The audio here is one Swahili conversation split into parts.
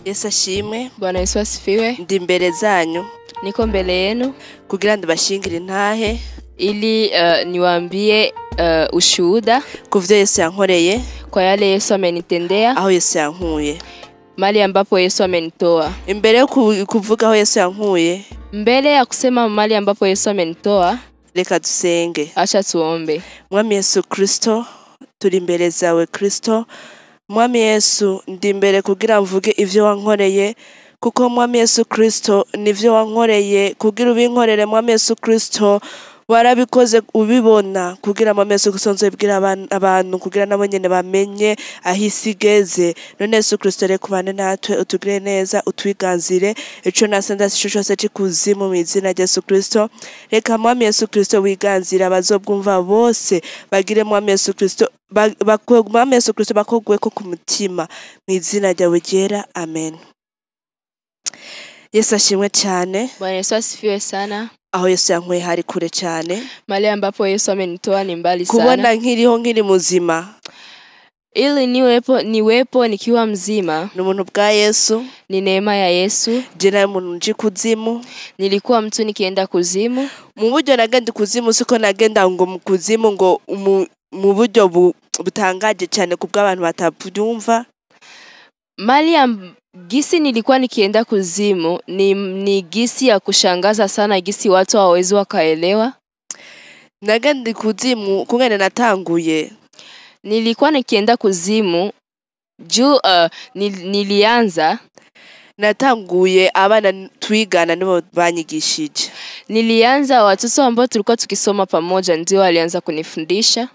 Yesu ashimwe. Bwana Yesu asifiwe. Ndi mbere zanyu. Niko mbele yenu kugira ndabashingire intahe ili niwaambie ushuhuda kuvyo Yesu yankoreye, kwa yale Yesu amenitendea, aho Yesu yankuye, mali ambapo Yesu amenitoa. Imbere yo kuvuga aho Yesu yankuye, mbele ya kusema mali ambapo Yesu amenitoa, reka dusenge. Acha tuombe. Mwami Yesu Kristo, turi imbere zawe Kristo. Mwami Yesu, ndi imbere kugira mvuge ivyo wankoreye, kuko Mwami Yesu Kristo nivyo wankoreye kugira ubinkorere. Mwami Yesu Kristo warabikoze ubibona kugira Mwami Yesu Kristo nzobwira abantu kugira nabo nyene bamenye ahisigeze. None Yesu Kristo reka ubane natwe, utugire neza, utwiganzire ico nasenda sico cyose cy'ikuzimu mu izina rya Yesu Kristo. Reka Mwami Yesu Kristo wiganzira abazobwumva bose, bagire Mwami Yesu Kristo Mwami Yesu Kristo bakogwe ko ku mutima mu izina ryawe ryera. Amen. Yesu ashimwe cyane. Bwana Yesu asifiwe sana. Aho Yesu yankuye hari kure cyane, mali ambapo Yesu amenitoa ni mbali sana. Kubona nkiriho nkiri muzima, ili niwepo nikiwa mzima, ni umuntu bwa Yesu, ni neema ya Yesu. Jena umuntu nji kuzimu, nilikuwa mtu nikienda kuzimu. Mu buryo nagenda kuzimu siko nagenda ngo mu kuzimu ngo mu buryo butangaje cyane kubw'abantu batabyumva. Gisi nilikuwa nikienda kuzimu ni gisi ya kushangaza sana, gisi watu hawawezi wakaelewa. Nagenda kuzimu kungene natanguye. Nilikuwa nikienda kuzimu juu nilianza natanguye abana twigana nibo banyigishije. Nilianza watoto ambao tulikuwa tukisoma pamoja ndio walianza kunifundisha.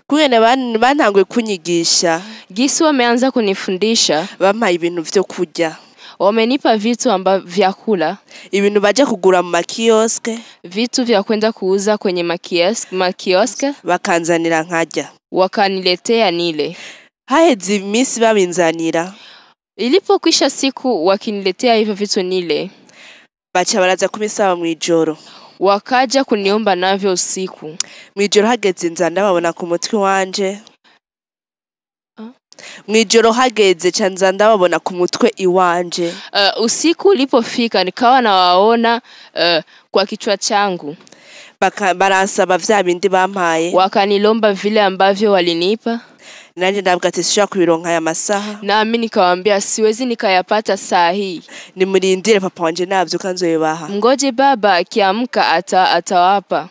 Kungene bantanguye kunyigisha, gisi wameanza kunifundisha, bampaye ibintu vyo kurya. Wamenipa vitu vya kula, ibintu baje kugura mu makioske, vitu vya kwenda kuuza kwenye makioske, bakanzanira nkarya, wakaniletea nile. Haheze iminsi babinzanira, ilipokwisha siku wakiniletea hivyo vitu nile, bacha baraza kumisaba mu ijoro, wakaja kuniomba navyo usiku. Mwijoro hageze nzanda babona ku mutwe wanje. Mwijoro hageze chanzanda babona ku mutwe iwanje. Usiku ulipofika nikawa nawaona kwa kichwa changu. Baransaba vya bindi bampaye, wakanilomba vile ambavyo walinipa. Nanje ndavuga ati sishobora kubironka aya masaha. Nami nikawaambia siwezi nikayapata saa hii. Nimurindire papa wanje navyo kanzoyebaha. Ngoje baba akiamka atawapa.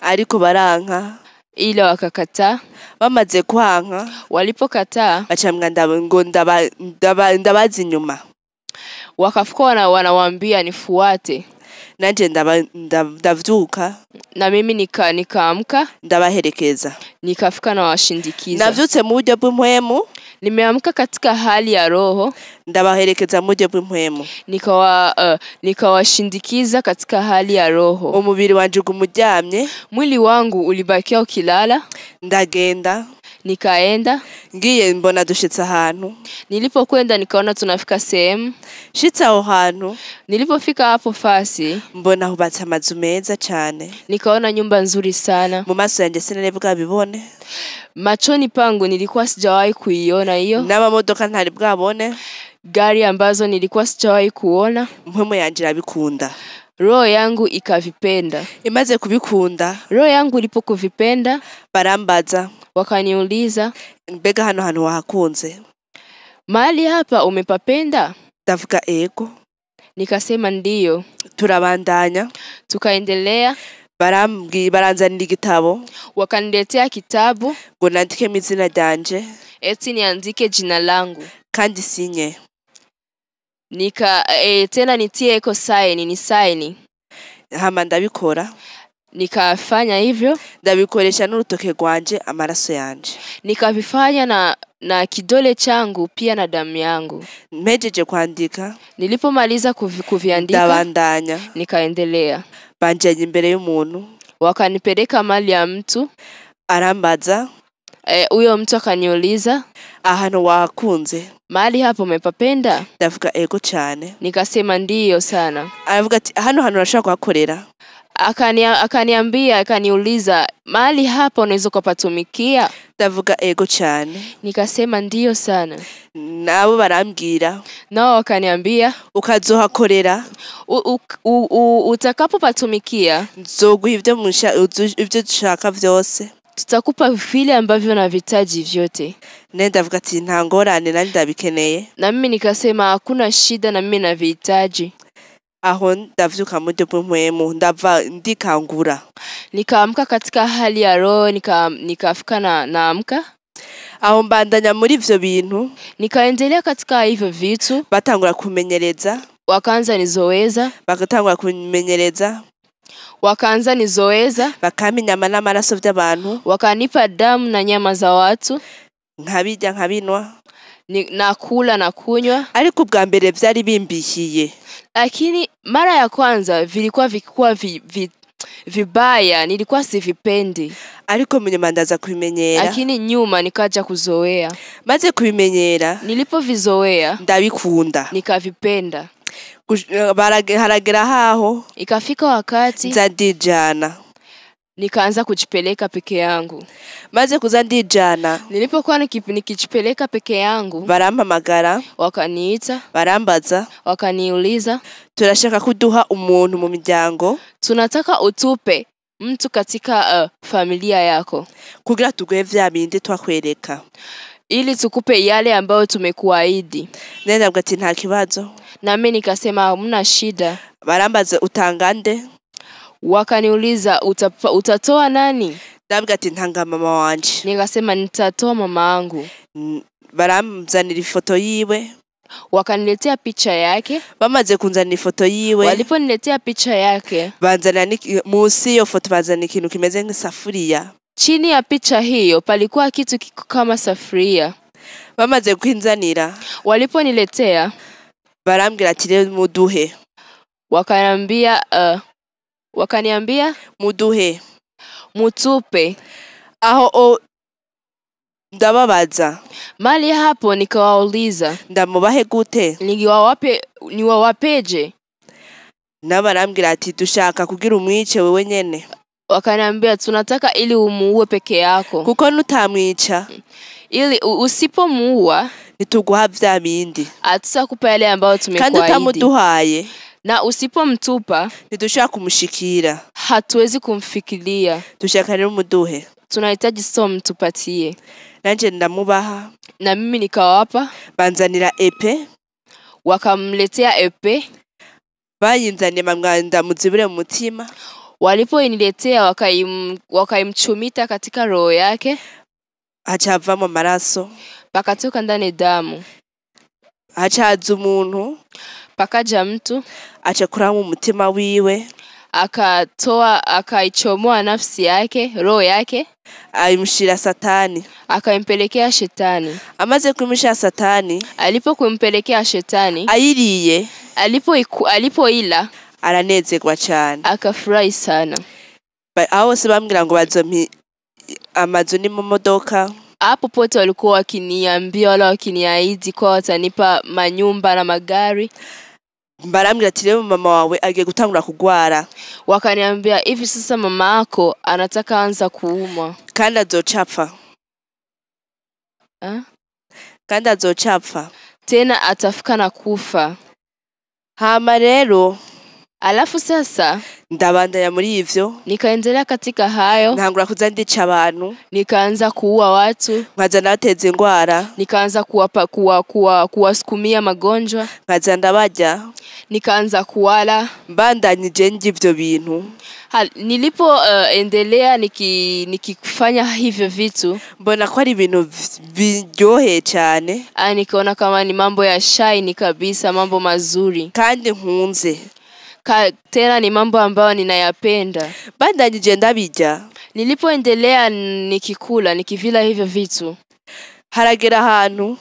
Ariko baranka. Ile wakakataa. Bamaze kwanka, walipokataa, bacamwa ndabazi nyuma. Wakafuka wanawaambia nifuate. Nanje ndavyuka, na mimi nikaamka, ndabaherekeza. Nikafika na washindikiza. Navyutse mu buryo bw'impwemu, nimeamka katika hali ya roho, ndabaherekeza mu buryo bw'impwemu. Nikawashindikiza katika hali ya roho. Umubiri wanje umuryamye, mwili wangu ulibakia ukilala. Ndagenda, nikaenda, ngiye mbona dushitse ahantu. Nilipokwenda nikaona tunafika sehemu. Shitse aho hantu, nilipofika hapo fasi, mbona hubatse amazu meza cyane. Nikaona nyumba nzuri sana. Mu maso yanje sinari bwabibone. Machoni pangu nilikuwa sijawahi kuiona hiyo. N'amamodoka ntari bwabone. Gari ambazo nilikuwa sijawahi kuona. Mpwemu yanje irabikunda. Roho yangu ikavipenda. Imaze kubikunda, roho yangu ilipokuvipenda, barambaza, wakaniuliza, mbega hano hantu wahakunze? Mahali hapa umepapenda? Ndavuga ego. Nikasema ndiyo. Turabandanya, tukaendelea. Baranzanira igitabo, wakaniletea kitabu ngo nandike izina ryanje, eti niandike jina langu kandi sinye. Tena nitie eko ni saini. Hama ndabikora. Nikafanya hivyo. Ndabikoresha n'urutoke rwanje, amaraso yanje. Nikavifanya na kidole changu pia na damu yangu. Mpejeje kwandika, nilipomaliza kuviandika, ndabandanya, nikaendelea. Banjanye imbere y'umuntu, wakanipeleka mali ya mtu, arambaza. Huyo mtu akaniuliza, ahantu wakunze? Mahali hapo umepapenda? Ndavuga ego cyane. Nikasema ndiyo sana. Aravuga ati hano urashaka kuhakorera? akaniuliza, mahali hapa unaweza kupatumikia? ndavuga ego cyane. Nikasema ndiyo sana. Nabo barambwira, Nao wakaniambia, ukazohakorera utakapopatumikia nzoguha ibyo dushaka vyose, tutakupa vile ambavyo unavihitaji vyote. Ndavuga ati nta ngorane, nari ndabikeneye. Na mimi nikasema hakuna shida, na mimi navihitaji. Aho ndavyuka mu buryo bw'umwemu, ndava ndikangura. Nikaamka katika hali ya roho, nikafika naamka. Aho mbandanya muri ivyo bintu, nikaendelea katika hivyo vitu. Batangura kumenyereza, wakaanza nizoeza. Bagatangura kumenyereza, wakaanza nizoeza. Bakampa inyama n'amaraso by'abantu, wakanipa damu na nyama za watu, nkabirya nkabinwa, nakula na kunywa. Ariko ubwa mbere byari bimbihiye, lakini mara ya kwanza vilikuwa vibaya, nilikuwa sivipendi. Ariko mnyuma ndaza kubimenyera, lakini nyuma nikaja kuzoea. Maze kubimenyera, nilipovizoea ndabikunda, nikavipenda. Haragera haho, ikafika wakati nza ndijana, nikaanza kujipeleka peke yangu. Maze kuza ndijana, nilipokuwa nikijipeleka peke yangu, barampamagara, wakaniita, barambaza, wakaniuliza, turashaka kuduha umuntu mu miryango, tunataka utupe mtu katika familia yako, kugira tuguhe vya bindi twakwereka, ili tukupe yale ambayo tumekuahidi. Ndavuga ati nta kibazo. Na mimi nikasema hamna shida. Barambaza utangande, wakaniuliza utatoa nani? Ndavuga ati ntanga mama wanje. Nikasema nitatoa mama yangu. Baramzanira ifoto yiwe, wakaniletea picha yake. Bamaze kunzanira ifoto yiwe, waliponiletea picha yake, banzana musi yo foto bazana ikintu kimeze nk'isafuriya. Chini ya picha hiyo palikuwa kitu kama safuria. Bamaze kwinzanira, waliponiletea, barambwira ati rero muduhe. Wakaniambia muduhe, mutupe. Aho ndababaza, mali hapo nikawauliza, ndamubahe gute? Niwawapeje? Nabarambwira ati dushaka kugira umwice wewe nyene. Wakaniambia tunataka ili umuue peke yako, kuko nutamwica, ili usipomuua nituguha vya bindi, atakupa yale ambayo tumekuahidi. Kandi utamuduhaye, na usipomtupa, ntidushaka kumushikira, hatuwezi kumfikiria. Dushaka rero muduhe, tunahitaji sio mtupatie. Nanje ndamubaha, na mimi nikawapa. Banzanira epe, wakamletea epe, bayinzaniye mamwanda muzibure mu mutima. Waliponiletea wakaimchumita katika roho yake, hacavamo amaraso, pakatoka ndani damu. Hacaza umuntu, pakaja mtu, acakura mu mutima wiwe, akaichomoa nafsi yake, roho yake, aimshira Satani, akaimpelekea shetani. Amaze kumshira Satani, alipokumpelekea shetani, ayiriye, alipoila, aranezerwa cyane, akafurahi sana. Aho se bambwira ngo bazompi amazu ni mu modoka. Hapo pote walikuwa wakiniambia wala wakiniahidi kwa watanipa manyumba na magari. Barambwira ati rero mama wawe agiye gutangura kugwara. Wakaniambia hivi sasa mama yako anataka anza kuumwa, kandi azocapfa. Kandi azocapfa, tena atafika na kufa. Hama rero, alafu sasa ndabandanya muri ivyo, nikaendelea katika hayo, ntangura kuza ndica abantu, nikaanza kuua watu, nkaza nateza ingwara, nikaanza kuwasukumia magonjwa, nkaza ndabarya, nikaanza kuwala. Mbandanyije ngivyo bintu, nilipoendelea nikifanya hivyo vitu, mbona ko ari ibintu biryoheye cyane, nikaona kama ni mambo ya shine kabisa, mambo mazuri kandi nkunze, tena ni mambo ambayo ninayapenda. Bandanyije ndabijya, nilipoendelea nikikula, nikivila hivyo vitu, haragera ahantu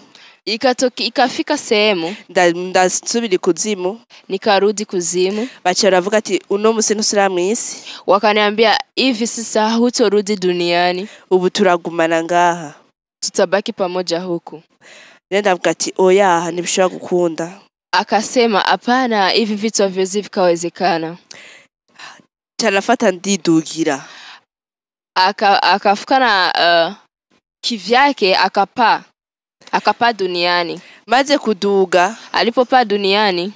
ikafika sehemu ndasubira kuzimu, nikarudi kuzimu. Bacha baravuga ati uno musi ntusubira mwisi. Wakaniambia hivi sasa hutorudi duniani, ubu turagumana ngaha, tutabaki pamoja huku. Ndavuga ati oya ntibishobora gukunda. Akasema hapana, hivi vitu haviwezi vikawezekana. Carafata ndidugira. Akafuka na kivyake akapaa duniani. Maze kuduga, Alipopaa duniani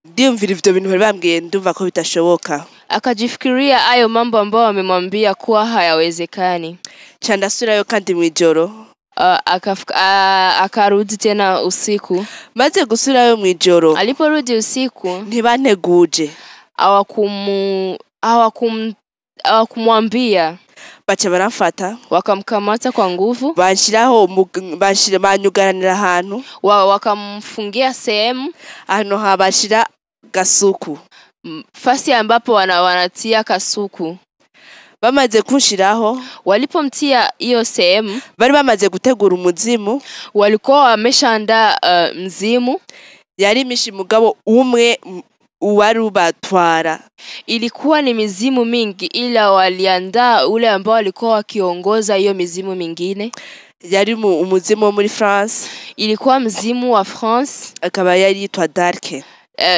ndiyumvira ivyo bintu bari bambwiye ndumva ko bitashoboka. akajifikiria hayo mambo ambayo wamemwambia kuwa hayawezekani. Ca ndasubirayo kandi mwijoro. Akarudi tena usiku. Maze gusubirayo mwijoro, Aliporudi usiku ntibanteguje. Hawakumwambia. Baca baramfata, Wakamkamata kwa nguvu, banyugaranira ahantu, wakamfungia sehemu, ahantu habashira gasuku. fasi ambapo wanatia kasuku. Bamaze kunshiraho, Walipomtia hiyo sehemu, bari bamaze gutegura umuzimu. walikuwa wameshaandaa mzimu. Yari mishi mugabo umwe uwari ubatwara. Ilikuwa ni mizimu mingi, ila waliandaa ule ambao walikuwa wakiongoza hiyo mizimu mingine. Yari umuzimu wo muri France. Ilikuwa mzimu wa France. Akaba yari yitwa Dark.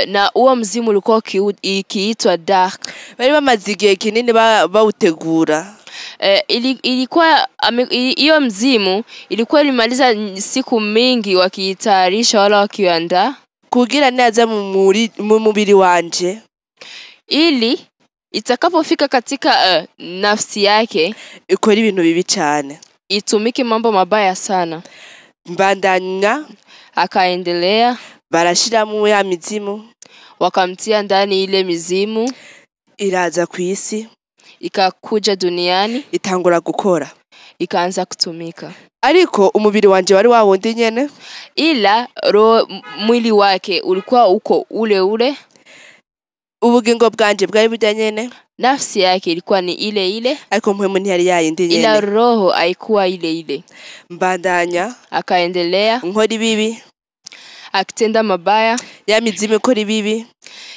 Na huo mzimu ulikuwa ukiitwa Dark. Bari bamaze igihe kinini bawutegura. Ilikuwa hiyo mzimu ilikuwa ilimaliza siku mingi wakiitayarisha wala wakiandaa, kugira neza mu mubiri wanje, ili itakapofika katika nafsi yake ikora ibintu bibi cyane, itumike mambo mabaya sana. Mbandanya akaendelea, barashiramo ya mizimu, wakamtia ndani ile mizimu, iraza ku isi, ikakuja duniani, itangura gukora, ikaanza kutumika. Ariko umubiri wanje wari wawundi nyene, ila mwili wake ulikuwa uko ule. Ubugingo bwanje bwari burya nyene, nafsi yake ilikuwa ni ile, ariko mpwemu ntiyari yayindi nyene, ila roho haikuwa ile. Mbandanya akaendelea, nkora ibibi, akitenda mabaya, ya mizimu ikora ibibi,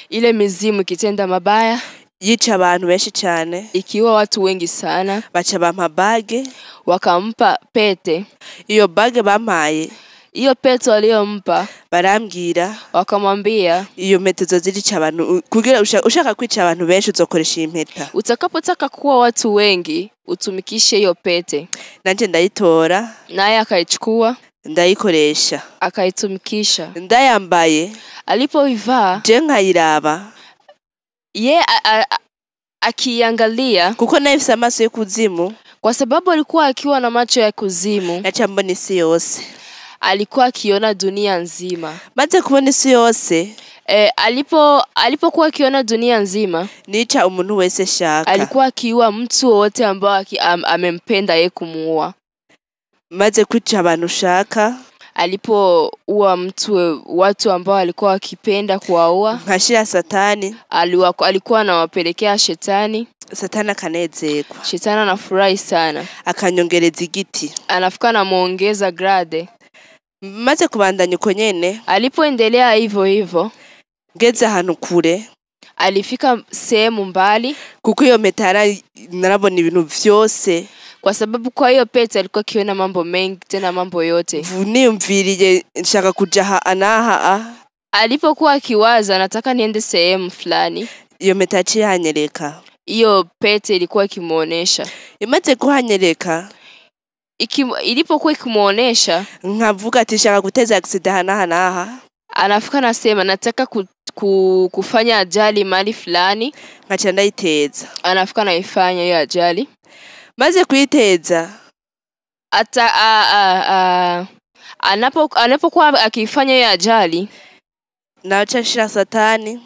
ile mizimu ikitenda mabaya, yica abantu benshi cyane, ikiwa watu wengi sana. Baca bampa bage, wakampa pete. Iyo bage bampaye, iyo pete waliyompa, barambwira, wakamwambia, iyo mpeta zozirica abantu, kugira ushaka kwica abantu benshi uzokoresha impeta. Utakapotaka kuwa watu wengi, utumikishe iyo pete. Nanje ndayitora, naye akaichukua, ndayikoresha, akaitumikisha. Ndayambaye, alipoivaa, je nkayiraba, ye akiangalia, kuko nahifise amaso yo kuzimu, kwa sababu alikuwa akiwa na macho ya kuzimu, naca mbona isi yose, alikuwa akiona dunia nzima. Maze kubona isi yose, alipokuwa akiona dunia nzima, nica umuntu wese shaka, alikuwa akiua mtu wote ambao amempenda yeye kumuua. Maze kwica abantu shaka, alipoua watu ambao alikuwa akipenda kuwaua, nkashira Satani, alikuwa anawapelekea Shetani. Satani akanezerwa, Shetani anafurahi sana, akanyongereza igiti, anafuka na muongeza grade. Maze kubandanya uko nyene, alipoendelea hivyo, ngeze ahantu kure, alifika sehemu mbali, kuko iyo mpeta narabona ibintu vyose, kwa sababu kwa hiyo pete alikuwa akiona mambo mengi, tena mambo yote. Niyumviriye nshaka kuja anaha. Alipokuwa akiwaza nataka niende sehemu fulani, iyo mpeta yanyereka, iyo pete ilikuwa ikimuonesha. Imaze kuhanyereka, ilipokuwa ikimuonesha, nkavuga ati nshaka guteza accident hanaha. Anafika nasema nataka kufanya ajali mahali fulani, ngaca ndayiteza. Anafika naifanya hiyo ajali. Maze kuiteza, anapokuwa akifanya hiyo ajali, naca nshira Satani,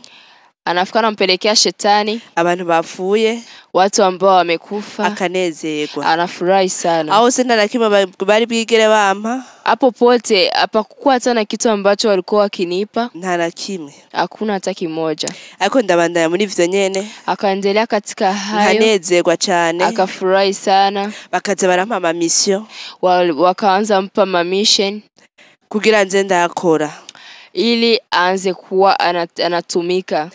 anafika nampelekea Shetani, abantu bapfuye, watu ambao wamekufa, akanezerwa, anafurahi sana. aho sina na kimwe bari bwigere bampa, hapo pote hapakuwa hata na kitu ambacho walikuwa wakinipa, nta na kimwe, hakuna hata kimoja. Ariko ndabandanya muri ivyo nyene, akaendelea katika hayo, nkanezerwa cyane, akafurahi sana. Bakaza barampa ama mission, wakaanza mpa ma mission kugira nze ndakora, ili aanze kuwa anatumika.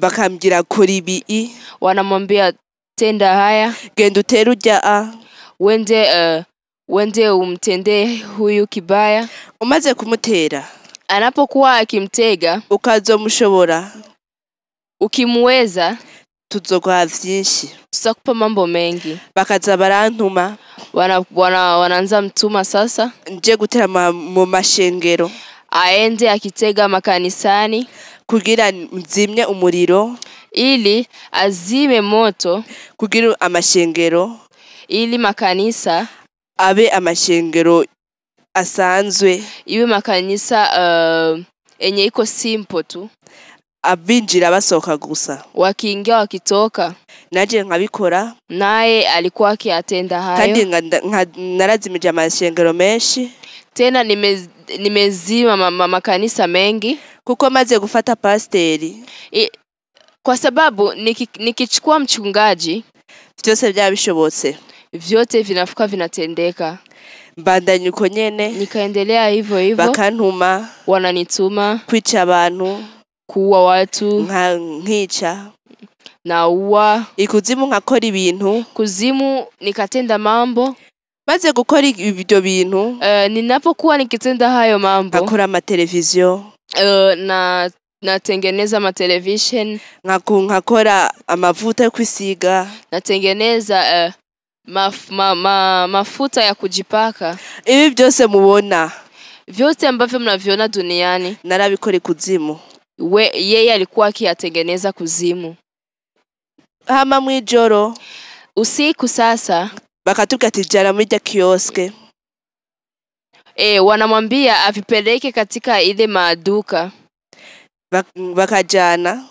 Bakambwira kora ibi, wanamwambia tenda haya, genda utere urya, wende umtende huyu kibaya. Umaze kumutera, anapokuwa akimtega, ukazomushobora, ukimweza, tuzoguha vyinshi. tutakupa mambo mengi. Bakaza barantuma Wanaanza mtuma sasa nje gutera mu mashengero aende akitega makanisani kugira mzimye umuriro, ili azime moto, kugira amashengero ili makanisa abe amashengero asanzwe, iwe makanisa enye iko simple tu, abinjira basohoka gusa, wakiingia wakitoka. naje nkabikora, naye alikuwa akiatenda hayo. kandi narazimije amashengero menshi, tena nimezima makanisa mengi, kuko maze gufata pasteri, kwa sababu nikichukua mchungaji vyose byabishobotse, vyote vinafuka vinatendeka. mbandanya uko nyene, nikaendelea hivyo bakantuma, wananituma kwica abantu, kuua watu, nkica, naua. ikuzimu nkakora ibintu, kuzimu nikatenda mambo. maze gukora ibyo bintu, ninapokuwa nikitenda hayo mambo, akora amateleviziyo, natengeneza matelevision, nkakora amavuta yo kwisiga, natengeneza mafuta ya kujipaka. Ibi byose mubona, vyote ambavyo mnaviona duniani, narabikora kuzimu. Yeye alikuwa akiyatengeneza kuzimu. Hama mwijoro, usiku sasa, bakatubwira ati jana muri ya kioske. Wanamwambia avipeleke katika ile maduka. Bakajana,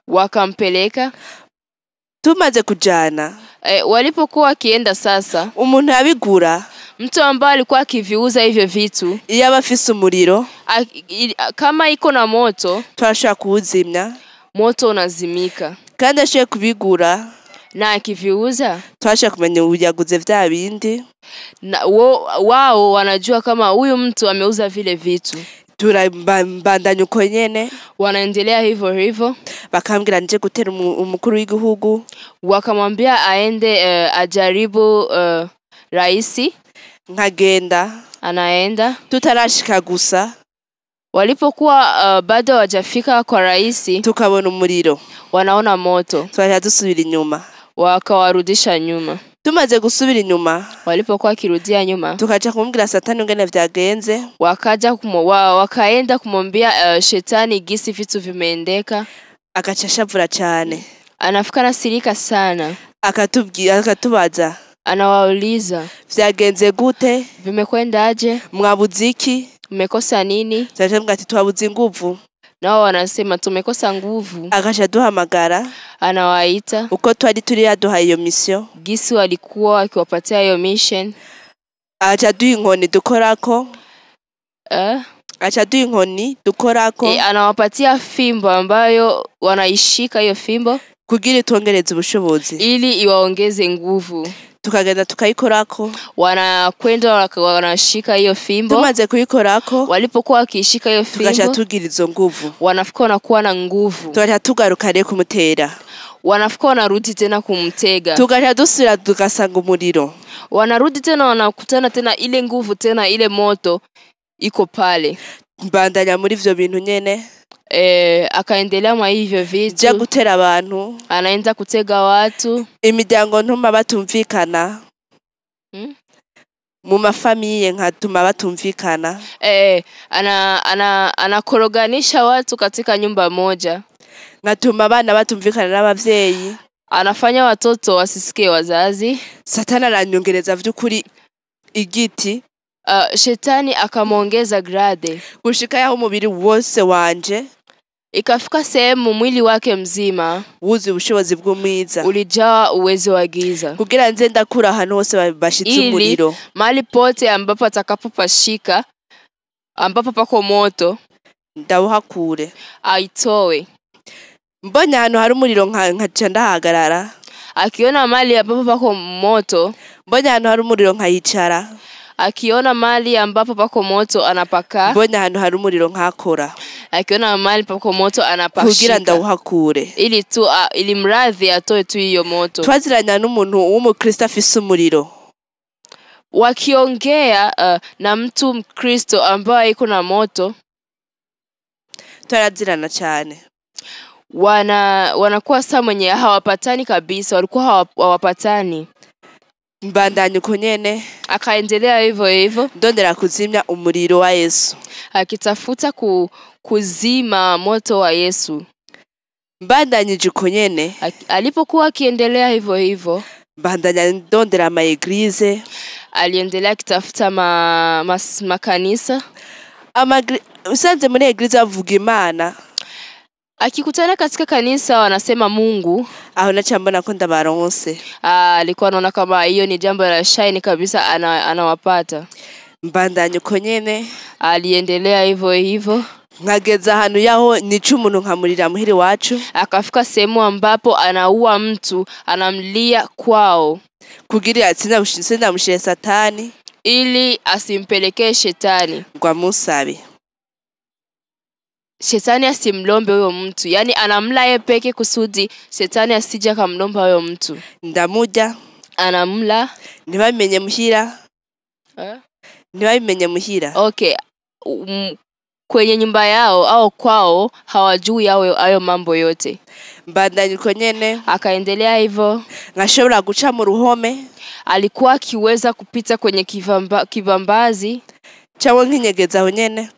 wakampeleka. Tumaze kujana, walipokuwa wakienda sasa, umuntu abigura, mtu ambaye alikuwa akiviuza hivyo vitu, iyo abafise umuriro, kama iko na moto, twashaka kuuzimya, moto unazimika. kandi ashoye kubigura, na akiviuza, twashaka kumenya uyaguze vya bindi, na wao wanajua kama huyu mtu ameuza vile vitu. Turabandanya uko nyene, wanaendelea hivyo. Bakambwira nje gutera umukuru w'igihugu, wakamwambia aende ajaribu raisi. nkagenda, anaenda. Tutarashika gusa, walipokuwa bado hawajafika kwa raisi, tukabona umuriro, wanaona moto, twaje dusubira inyuma, wakawarudisha nyuma. Tumaze gusubira inyuma, walipokuwa kirudia nyuma, tukaja kumubwira Satani ngene vyagenze, wakaenda kumwambia shetani gisi vitu vimeendeka. Akaca ashavura cyane, anafika nasirika sana, akatubaza, anawauliza, vyagenze gute, vimekwendaje, mwabuze iki, mmekosa nini? Twaje ati twabuze nguvu, nao wanasema tumekosa nguvu. Akaca duhamagara, anawaita, uko twari turi yaduha iyo mission, gisi walikuwa akiwapatia hiyo mission. Acha duha inkoni dukorako, acha duha inkoni dukorako, anawapatia fimbo ambayo wanaishika hiyo fimbo kugira itongereze ubushobozi, ili iwaongeze nguvu. Tukagenda tukayikorako, wanakwenda wanashika hiyo fimbo. Tumaze kuyikorako, walipokuwa wakishika hiyo fimbo, tukaja tugira izo nguvu, wanafika wanakuwa na nguvu. tukaja tugaruka rero kumutera, wanafika wanarudi tena kumtega, tukaja dusubira tugasanga umuriro, wanarudi tena wanakutana tena ile nguvu, tena ile moto iko pale. Mbandanya muri ivyo bintu nyene, akaendelea mwa hivyo vitu, ja gutera abantu, anaanza kutega watu, imiryango ntuma batumvikana, mu mafamiye nkatuma batumvikana, anakoroganisha watu katika nyumba moja, nkatuma abana batumvikana n'abavyeyi, anafanya watoto wasisikie wazazi. Satani aranyongereza vy'ukuri igiti, shetani akamwongeza grade, gushika yaho umubiri wose wanje, ikafika sehemu mwili wake mzima wuzi ubushobozi bw'umwiza, ulijaa uwezo wa giza, kugira nze ndakura ahantu hose bashitse umuriro, mali pote ambapo atakapopashika, ambapo pako moto, ndawuhakure, aitowe. Mbonye ahantu hari umuriro nkaca ndahagarara, akiona mali ambapo pako moto, mbonye ahantu hari umuriro nkayicara, akiona mali ambapo pako moto anapaka, mbonye ahantu hari umuriro nkakora, akiona mali pako moto anapashika, kugira ndawuhakure, ili mradhi atoe tu hiyo moto. Twaziranya n'umuntu w'umukristo afise umuriro, wakiongea na mtu mkristo ambaye iko na moto, twarazirana cyane, wanakuwa saa mwenye hawapatani kabisa, walikuwa hawapatani. Mbandanya uko nyene Akaendelea hivyo hivyo ndondera kuzimya umuriro wa Yesu, akitafuta kuzima moto wa Yesu. Mbandanyije uko nyene Alipokuwa akiendelea hivyo hivyo, mbandanya ndondera ama eglise, aliendelea akitafuta makanisa. Usanze muri eglise avuga Imana, akikutana katika kanisa wanasema Mungu, aho nachambona ko ndabaronse. Alikuwa anaona kama hiyo ni jambo la shine kabisa, anawapata. Mbandanya uko nyene aliendelea hivyo hivyo, nkageza ahantu yaho nica umuntu nkamurira muhiri wacu, akafika sehemu ambapo anaua mtu, anamlia kwao kugira atsinda mushire Satani, ili asimpelekee shetani, ngwa musabe shetani asimlombe huyo mtu. Yani anamla yeye peke kusudi shetani asija kamlomba huyo mtu. Ndamuja anamla ntibabimenye muhira, ntibabimenye muhira. Okay, kwenye nyumba yao au kwao hawajui hayo mambo yote. Mbandanya uko nyene akaendelea hivyo, ngashobora guca mu ruhome, alikuwa akiweza kupita kwenye kibambazi cyangwa nk'inyegeza aho nyene,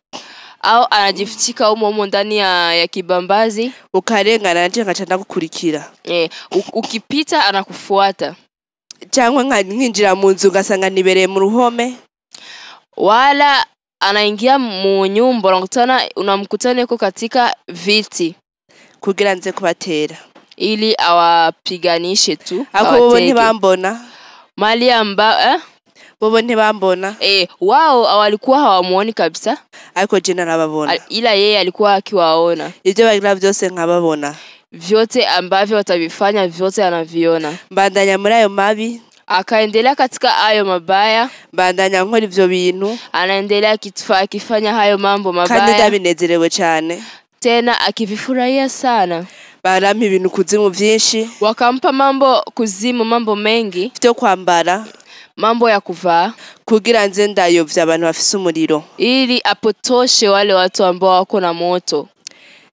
au anajifichika umo ndani ya kibambazi, ukarengana nje ngacanda gukurikira. Ukipita anakufuata, cyangwa nkinjira mu nzu ngasanga nibereye mu ruhome, wala anaingia mu nyumba unamkutana yuko katika viti kugira nze kubatera, ili awapiganishe tu. Ako bobo ntibambona mali bobo ntibambona, wao walikuwa hawamuoni kabisa, ariko je narababona, ila yeye alikuwa akiwaona. Ibyo bagira byose nkababona, vyote ambavyo watavifanya vyote anaviona. Mbandanya muri ayo mabi, akaendelea katika hayo mabaya, mbandanya nkora ivyo bintu, anaendelea akifanya hayo mambo mabaya, kandi ndabinezerewe cyane, tena akivifurahia sana. Barampa ibintu kuzimu byinshi, wakampa mambo kuzimu, mambo mengi byo kwambara, mambo ya kuvaa, kugira nze ndayovya abantu bafise umuriro, ili apotoshe wale watu ambao wako na moto.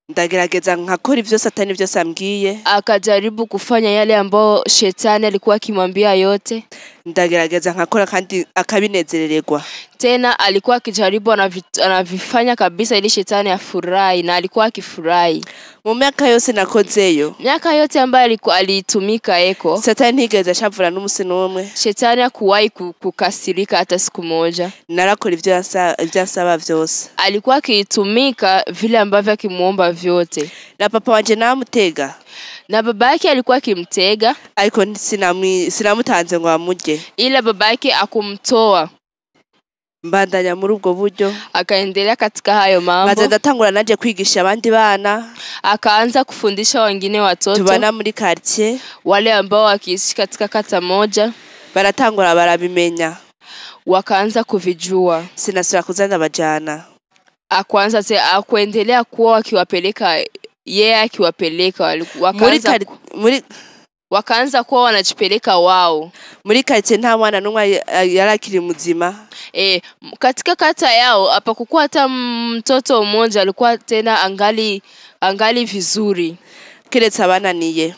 Ndagerageza nkakora ivyo Satani byose ambwiye, akajaribu kufanya yale ambao shetani alikuwa akimwambia yote. Ndagerageza nkakora kandi akabinezerererwa. Tena alikuwa akijaribu anavifanya kabisa ili shetani afurahi, na alikuwa akifurahi. Mu miaka yose nakozeyo, miaka yote ambayo alitumika eko, Satani ntigeze ashavura n'umusi n'umwe, shetani hakuwahi kukasirika hata siku moja. Narakora ivyo asaba vyose, alikuwa akitumika vile ambavyo akimuomba vyote. Na papa wanje namutega, na baba yake alikuwa akimtega, ariko sinamutanze ngo amuje, ila baba yake akumtoa. Mbandanya muri ubwo buryo, akaendelea katika hayo mambo, maze ndatangura naje kwigisha abandi bana, akaanza kufundisha wengine watoto tubana muri quartier, wale ambao wakiishi katika kata moja, baratangura barabimenya, wakaanza kuvijua. Sinasura kuzana bajana, akuendelea kuwa akiwapeleka yeye, akiwapeleka wakaanza kuwa wanajipeleka wao. Muri quartier nta mwana numwe yarakiri muzima, katika kata yao hapakuwa hata mtoto mmoja alikuwa tena angali vizuri, kiretse abananiye,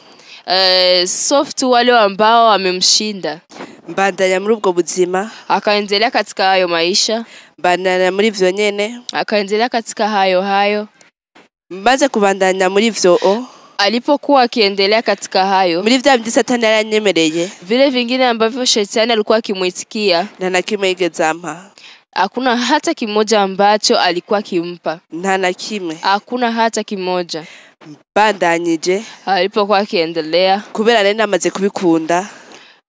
soft wale ambao wamemshinda. Mbandanya muri ubwo buzima, akaendelea katika hayo maisha, mbandanya muri vyo nyene, akaendelea katika hayo. Maze kubandanya muri vyo alipokuwa akiendelea katika hayo, muri vya bindi Satani yaranyemereye, vile vingine ambavyo shetani alikuwa akimuitikia, na kimwe yigezampa, hakuna hata kimoja ambacho alikuwa kimpa, na kimwe, hakuna hata kimoja. Bandanyije alipokuwa akiendelea, kubera nene amaze kubikunda,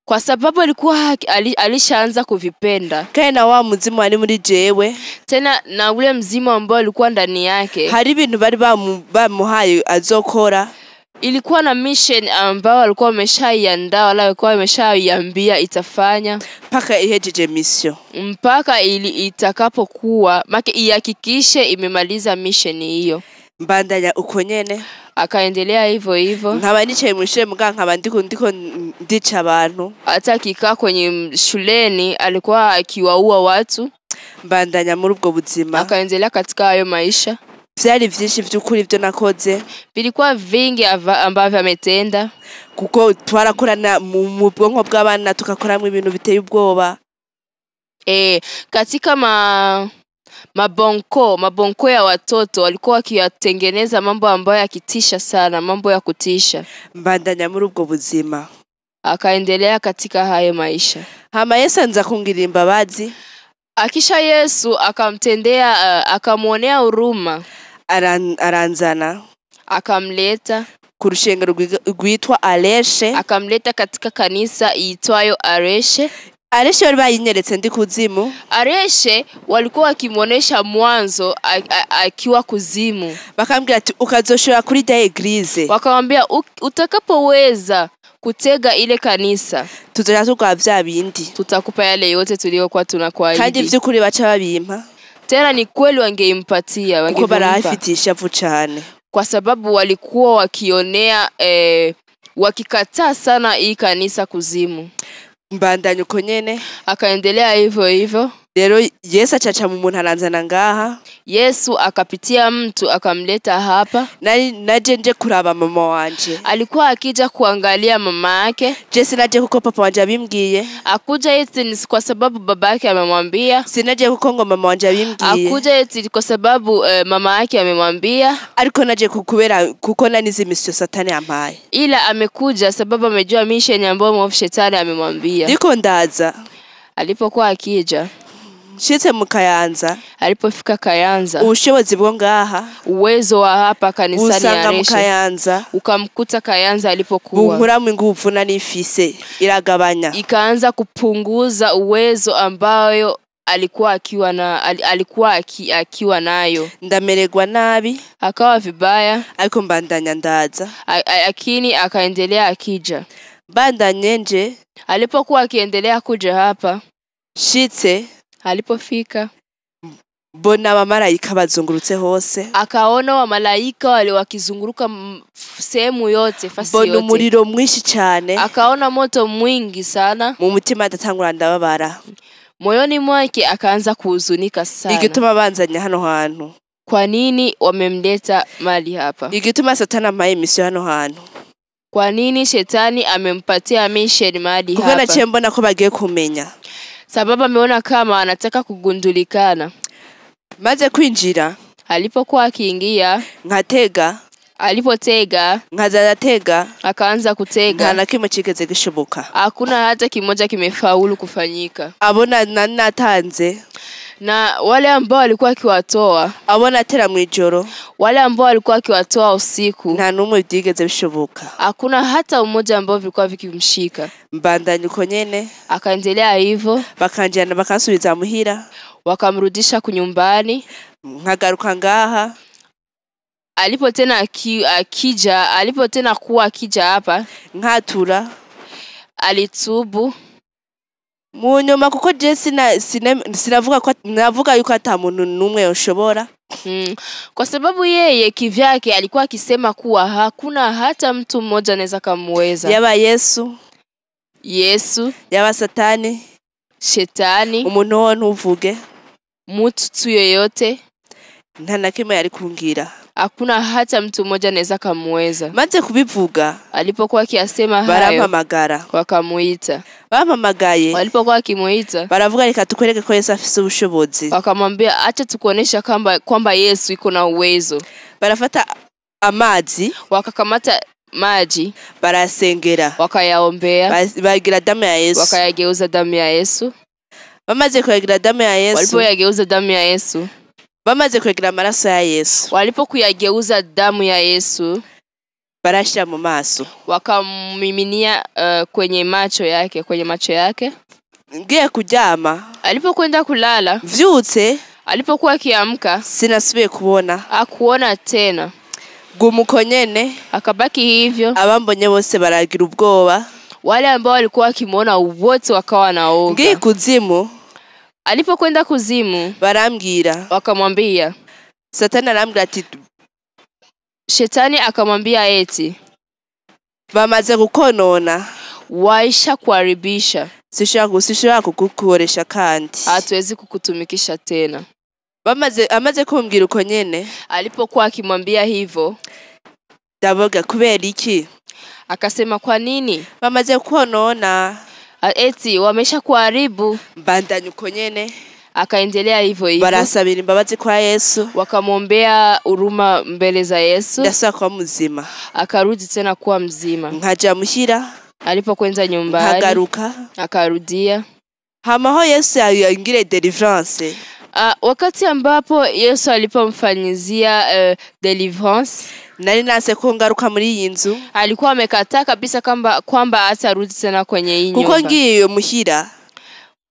kwa sababu alikuwa alishaanza kuvipenda. Kana wa muzimu ari muri jewe, tena na ule mzimu ambao alikuwa ndani yake, hari ibintu bari bamuhaye azokora, ilikuwa na mission ambao alikuwa ameshaiandaa, wala alikuwa ameshaiambia itafanya mpaka ihejeje mission, mpaka itakapokuwa make ihakikishe imemaliza mission hiyo. Mbandanya uko nyene, akaendelea hivyo. nkaba nicaye mu shule muga nkaba ndiko ndica abantu, hata akikaa kwenye shuleni alikuwa akiwaua watu. Mbandanya muri ubwo buzima, akaendelea katika hayo maisha, vyari vyinshi vy'ukuri ivyo nakoze vilikuwa vingi ambavyo ametenda, kuko twarakorana mu bwonko bw'abana tukakoramwe ibintu biteye ubwoba. Katika mabonko ya watoto walikuwa wakiyatengeneza mambo ambayo yakitisha sana, mambo ya kutisha. Mbandanya muri ubwo buzima, akaendelea katika hayo maisha. Hama Yesu anza kungirira imbabazi. Akisha Yesu akamtendea, akamuonea huruma, aranzana, akamleta ku rushengero rwitwa Areshe, akamleta katika kanisa iitwayo Areshe. Areshe bari bayinyeretse ndi kuzimu. Areshe walikuwa wakimuonesha mwanzo akiwa kuzimu. Bakambwira ati ukazoshora kuri da eglise. Wakamwambia utakapoweza kutega ile kanisa tuzoja tuguha vya bindi, tutakupa yale yote tuliyokuwa tunakuahidi. Kandi vy'ukuri baca babimpa. Tena ni kweli wangeimpatia, kuko barafitisha vu cyane, kwa sababu walikuwa wakionea wakikataa sana hii kanisa kuzimu. Mbandanya uko nyene, akaendelea hivyo. Rero Yesu acaca mu muntu aranzana ngaha. Yesu akapitia mtu akamleta hapa. Naje nje kuraba mama wanje. Alikuwa akija kuangalia mama yake. Je sinaje kuko papa wanje abimbwiye. Akuja eti kwa sababu baba yake amemwambia. Sinaje kuko ngo mama wanje abimbwiye. Akuja eti kwa sababu mama yake amemwambia. Ariko naje kukubera kuko nanize imisyo Satani yampaye. Ila amekuja sababu amejua mission ambayo mwovu Shetani amemwambia. Ndiko ndaza. Alipokuwa akija, shitse mu Kayanza, alipofika Kayanza, ubushobozi bwo ngaha, uwezo wa hapa kanisani ya Areshe, Kayanza ukamkuta Kayanza alipokuwa bunkuramwe nguvu na nifise iragabanya, ikaanza kupunguza uwezo ambayo alikuwa akiwa nayo. Ndamererwa nabi, akawa vibaya, ariko mbandanya ndaza, lakini akaendelea akija. Bandanye nje, alipokuwa akiendelea kuja hapa, shitse alipofika, bona abamarayika bazungurutse hose, akaona wamalaika wale wakizunguruka sehemu yote, fasi yote. Bona umuriro mwinshi cyane, akaona moto mwingi sana. Mu mutima adatangura ndababara, moyoni mwake akaanza kuhuzunika sana. Igituma banzanya hano hantu, kwa nini wamemleta mali hapa? Igituma Satani amaye imisyo hano hantu, kwa nini Shetani amempatia mission mali hapa? Kuko naciye mbona ko bagiye kumenya, sababu ameona kama anataka kugundulikana. Maze kwinjira, alipokuwa akiingia, nkatega, alipotega, nkazatega, akaanza kutega, nta nakimwe kigeze gishoboka, hakuna hata kimoja kimefaulu kufanyika. Abona natanze, na wale ambao walikuwa akiwatoa, abona tera mwijoro, wale ambao walikuwa akiwatoa usiku, nta numwe byigeze bishoboka, hakuna hata umoja ambao vilikuwa vikimshika. Mbandanya uko nyene, akaendelea hivyo, bakanjana bakansubiza muhira, wakamrudisha kunyumbani. Nkagaruka ngaha, alipo tena kuwa akija hapa, nkatura, alitubu. Mu nyuma kuko je sinavuga yuko ata muntu numwe yoshobora, kwa sababu yeye kivyake alikuwa akisema kuwa hakuna hata mtu mmoja anaweza kumweza. Yaba Yesu, yaba Shetani, umuntu wo ntuvuge, mtu yoyote, nta nakimwe yari kungira, hakuna hata mtu mmoja anaweza kumweza. Maze kubivuga, alipokuwa akisema hayo, barampamagara, wakamuita. Bampamagaye, walipokuwa akimuita, baravuga reka tukwereke ko Yesu afise ubushobozi, wakamwambia acha tukuonesha kwamba Yesu iko na uwezo. Barafata amazi, wakakamata maji, barasengera, wakayaombea, bagira damu ya Yesu, wakayageuza damu ya Yesu. Bamaze kuyagira damu ya Yesu, walipoyageuza damu ya Yesu, bamaze kuyagira amaraso ya Yesu, walipokuyageuza damu ya Yesu, barashira mu maso, wakamiminia kwenye macho yake. Ngiye kuryama, alipokwenda kulala, vyutse, alipokuwa akiamka, sinasubiye kubona, akuona tena. Gumuko nyene, akabaki hivyo. Abambonye bose baragira ubwoba, wale ambao walikuwa wakimuona wote wakawa naoga. Ngiye kuzimu, alipokwenda kuzimu, barambwira, wakamwambia, Satani arambwira ati, Shetani akamwambia eti, bamaze gukonona, waisha kuharibisha, sishaka kukukoresha kandi, hatuwezi kukutumikisha tena. amaze kumbwira uko nyene alipokuwa akimwambia hivyo ndavuga kubera iki akasema kwa nini bamaze konona eti wamesha kuharibu mbandanya uko nyene akaendelea hivyo hivyo barasabira imbabazi kwa Yesu wakamwombea huruma mbele za Yesu ndasaba kuba muzima akarudi tena kuwa mzima nkaja muhira alipokwenda nyumbani nkagaruka akarudia hamaho Yesu yangire deliverance wakati ambapo Yesu alipomfanyizia deliverance nari nase ko ngaruka muri iyi nzu alikuwa amekataa kabisa kwamba atarudi tena kwenye hii nyumba kuko ngiye muhira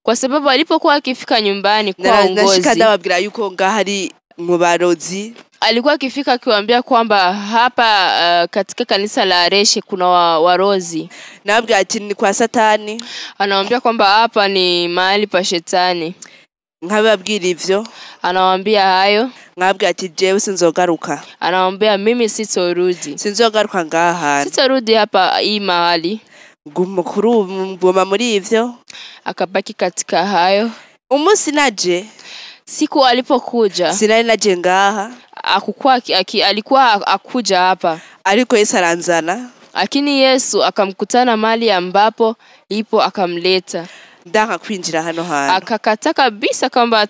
kwa sababu alipokuwa akifika nyumbani kwa nashika ndababwira yuko ngahari mu barozi alikuwa akifika akiwaambia kwamba hapa katika kanisa la Areshe kuna warozi nababwira ati ni kwa Satani anawaambia kwamba hapa ni mahali pa shetani nkababwira ivyo anawaambia hayo nkababwira ati jewe sinzogaruka anawaambia mimi sinzogaruka ngaha sitorudi hapa hii mahali nguma muri ivyo akabaki katika hayo umunsi naje siku alipokuja sinari naje ngaha alikuwa akuja hapa ariko Yesu aranzana lakini Yesu akamkutana mahali ambapo ipo akamleta ndanga kwinjira hano hano akakata kabisa kwamba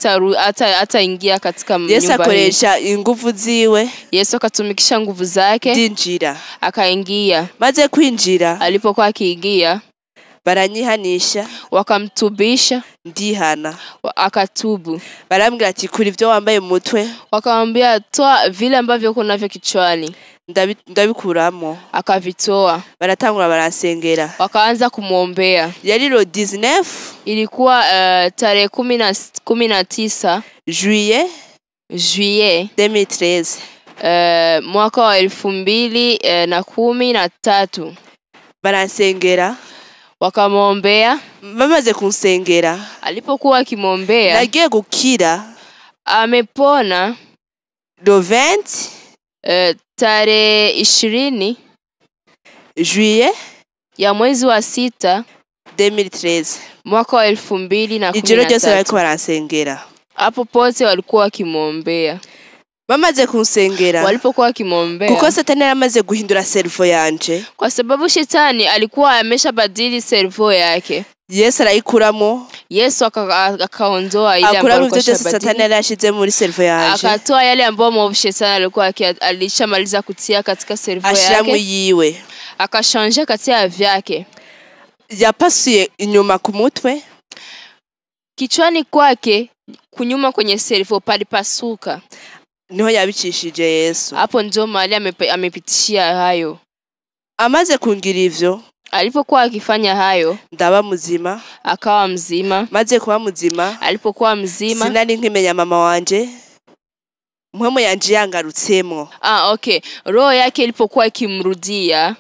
ataingia katika nyumba Yesu akoresha inguvu ziwe Yesu akatumikisha nguvu zake ndinjira akaingia maze kwinjira alipokuwa akiingia baranyihanisha wakamtubisha ndihana akatubu barambwira ati kuri ivyo wambaye mutwe wakamwambia toa vile ambavyo uko navyo kichwani ndabikuramo akavitoa baratangura barasengera wakaanza kumuombea yari lo 19 ilikuwa tarehe 19 juillet 2013 mwaka wa 2013 barasengera wakamuombea bamaze kunsengera alipokuwa akimwombea nagiye gukira amepona do 20 tarehe 20 juillet ya mwezi wa 6 2013 mwaka wa 2013 ijoro ryose bariko barasengera hapo pote walikuwa wakimwombea bamaze kunsengera walipokuwa wakimwombea kuko Satani yaramaze guhindura servo yanje kwa sababu shetani alikuwa ameshabadili servo yake Yesu arayikuramo Yesu akaondoa ile ambayo alikuwa Satani yarashize muri servo yanje akatoa yale ambayo shetani alikuwa alishamaliza kutia katika servo yake ashiramwe yiwe akashanja katia vyake yapasuye inyuma ku mutwe kichwani kwake kunyuma kwenye servo palipasuka niho yabicishije Yesu hapo ndio mahali amepitishia hayo amaze kungira ivyo alipokuwa akifanya hayo ndaba muzima akawa mzima maze kuba muzima alipokuwa mzima sinari nkimenya mama wanje mpwemo yanje yangarutsemo okay roho yake ilipokuwa ikimrudia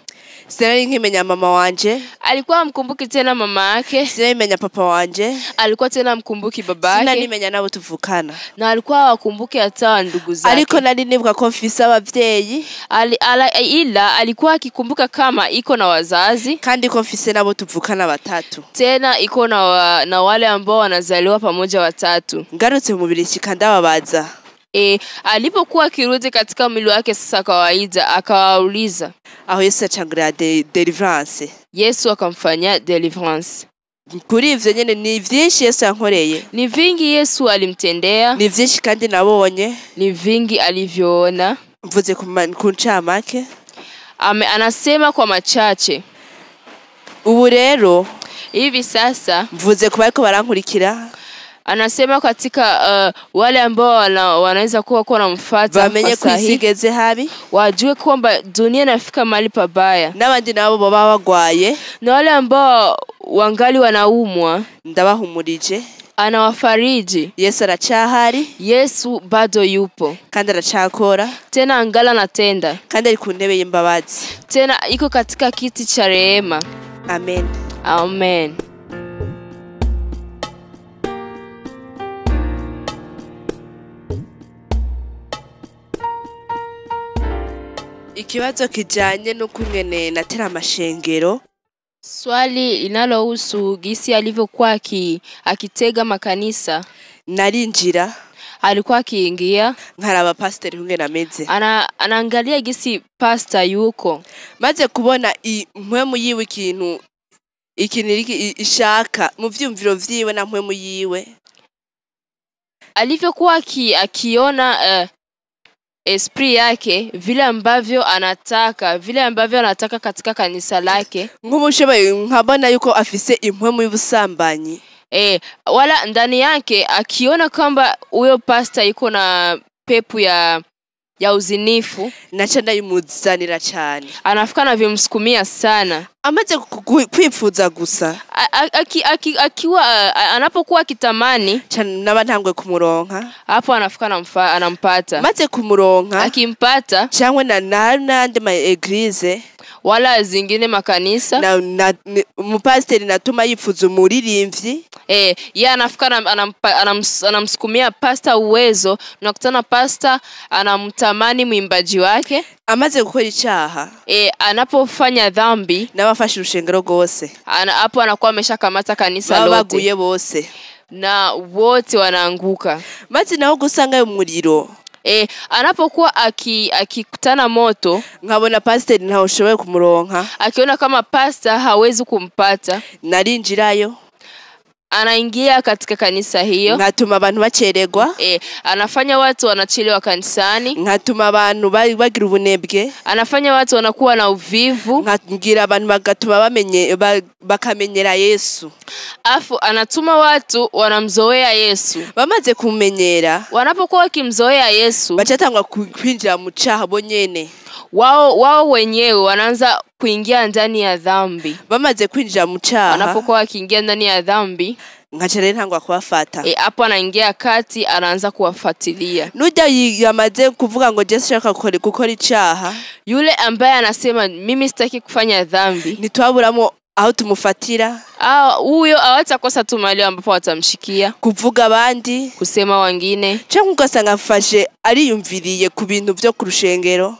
sinari nkimenya mama wanje alikuwa mkumbuki tena mama yake sinari menya papa wanje alikuwa tena mkumbuki baba yake sinari menya nabo tuvukana na alikuwa wakumbuki hata ndugu zake ariko nari nibuka ko mfise abavyeyi ila alikuwa akikumbuka kama iko na wazazi kandi ko mfise nabo tuvukana batatu tena iko na wale ambao wanazaliwa pamoja watatu ngarutse mu Bubiligi kandababaza alipokuwa akirudi katika mwili wake sasa kawaida akawauliza aho Yesu acangura deliverance Yesu akamfanyia deliverance kuri ivyo nyene ni vyinshi Yesu yankoreye ni vingi Yesu alimtendea ni vyinshi kandi nabonye ni vingi alivyoona mvuze ku ncamake anasema kwa machache ubu rero hivi sasa mvuze kuba ariko barankurikira anasema katika wale ambao wanaweza kuwa wanamfuata bamenye kwisigeze habi wajue kwamba dunia inafika mahali pabaya n'abandi nabo baba bagwaye na wale ambao wangali wanaumwa ndabahumurije anawafariji Yesu aracahari Yesu bado yupo kandi aracakora tena angala natenda kandi ari ku ntebe y'imbabazi tena iko katika kiti cha rehema amen amen ikibazo kijanye no kumwene natera amashengero swali linalohusu gisi alivyokuwa akitega makanisa narinjira alikuwa akiingia nkaraba pasiteri kungena ameze, anaangalia gisi pasta yuko, maze kubona impwemu yiwe ikintu ishaka mu vyumviro vyiwe na mpwemu yiwe, alivyokuwa akiona esprit yake vile ambavyo anataka katika kanisa lake. Nk'umushoboye nkabona yuko afise impwemu y'ubusambanyi, wala ndani yake akiona kwamba huyo pasta yuko na pepu ya uzinifu, naca ndayimuzanira cyane, anafika na vimsukumia sana, amaze kwifuza gusa akiwa anapokuwa kitamani naba ntangwe kumuronka, hapo anafika anampata, maze kumuronka akimpata cyangwa nande ma eglise wala zingine makanisa na umupasiteri natuma yifuza umuririmbyi, yeye anafika anamsukumia pasta uwezo, unakutana pasta anamtamani mwimbaji wake, amaze gukora icyaha, anapofanya dhambi n'abafashe urushengero rwose, hapo anakuwa ameshakamata kanisa lote, baguye bose na wote wanaanguka. maze naho gusanga umuriro, anapokuwa akikutana moto, nkabona pasiteri ntaho ushoboye kumuronka, akiona kama pasta hawezi kumpata, narinjirayo, anaingia katika kanisa hiyo, nkatuma abantu bacererwa, anafanya watu wanachelewa kanisani, nkatuma abantu bagira ubunebwe, anafanya watu wanakuwa na uvivu, nkagira abantu bagatuma bakamenyera Yesu, afu anatuma watu wanamzoea Yesu. Bamaze kumenyera, wanapokuwa wakimzoea Yesu, bacatangwa kwinjira mu cyaha bonyene, wao wenyewe wanaanza kuingia ndani ya dhambi. Bamaze kwinjira mu cyaha, wanapokuwa wakiingia ndani ya dhambi, ngacere ntangwa kuwafata, hapo anaingia kati, anaanza kuwafuatilia. Nujya yamaze kuvuga ngo Yesu shaka gukora icyaha, yule ambaye anasema mimi sitaki kufanya dhambi, nitwaburamo aho tumufatira, huyo hawatakosa tu mahali ambapo watamshikia, kuvuga abandi, kusema wengine, cyangwa ugasanga afashe ariyumviriye ku bintu byo ku rushengero,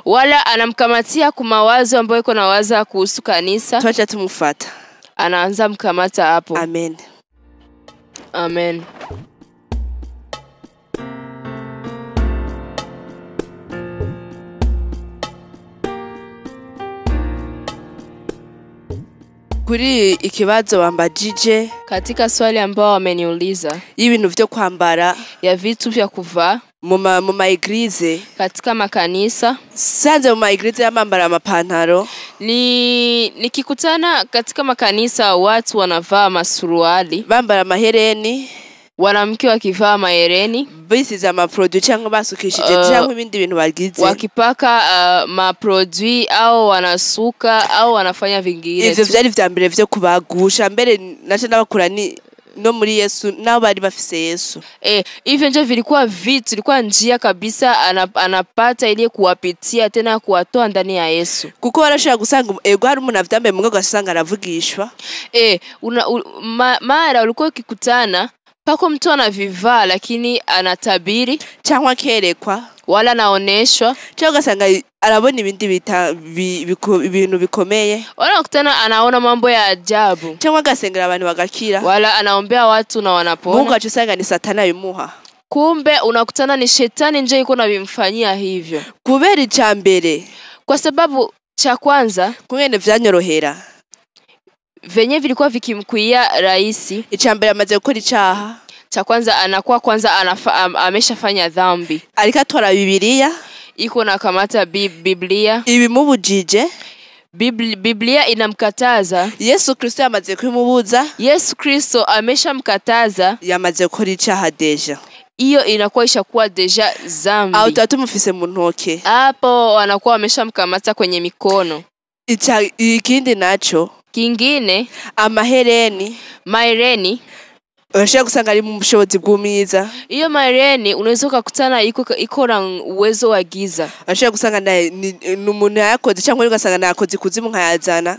wala anamkamatia ku mawazo ambayo iko na waza kuhusu kanisa, twacha tumufata, anaanza mkamata hapo. Amen. Amen. Kuri ikibazo wambajije, katika swali ambao wameniuliza y'ibintu byo kwambara, ya vitu vya kuvaa mu ma eglise, katika makanisa, sanze mu ma eglise y'amambara amapantaro, nikikutana katika makanisa watu wanavaa masuruali, bambara mahereni, wanamke wakivaa mahereni, bisiza ama produit cyangwa basukishije cyangwa ibindi bintu bagize, wakipaka ma produit au wanasuka au wanafanya vingine. Ivyo vyari vya mbere vyo kubagusha, mbere naca nabakura ni no muri Yesu, nabo bari bafise Yesu. Hivyo ndio vilikuwa njia kabisa anapata ile kuwapitia tena kuwatoa ndani ya Yesu. Kuko warashaka gusanga ego hari umuntu avyambaye mungo gasanga aravugishwa. Mara ulikuwa ukikutana pako mtu anavivaa lakini anatabiri cyangwa kerekwa wala naoneshwa, cyangwa ugasanga arabona ibindi ibintu bikomeye, wala kukutana anaona mambo ya ajabu, cyangwa agasengera abantu bagakira, wala anaombea watu na wanapona. Mungu acusanga ni Satana bimuha, kumbe unakutana ni shetani nje iko na bimfanyia hivyo. Kubera icambere, kwa sababu cha kwanza kungene vyanyorohera, venye vilikuwa vikimkuia rahisi. Icambere amaze gukora icaha, cha kwanza anakuwa ameshafanya dhambi, alikatwara Biblia, iko na kamata Biblia, ibimubujije, Biblia inamkataza. Yesu Kristo yamaze kwimubuza, Yesu Kristo ameshamkataza, yamaze gukora icaha deja. Iyo inakuwa ishakuwa deja zambi, au tatumufise mu ntoke, hapo anakuwa ameshamkamata kwenye mikono. Ikindi nacho kingine, mahereni urashaka gusanga ari mu bushobozi bw'umwiza. Iyo mahereni unaweza kukutana iko na uwezo wa giza. Urashaka gusanga ni umuntu yakoze cyangwa ugasanga nakoze kuzimu nkayazana.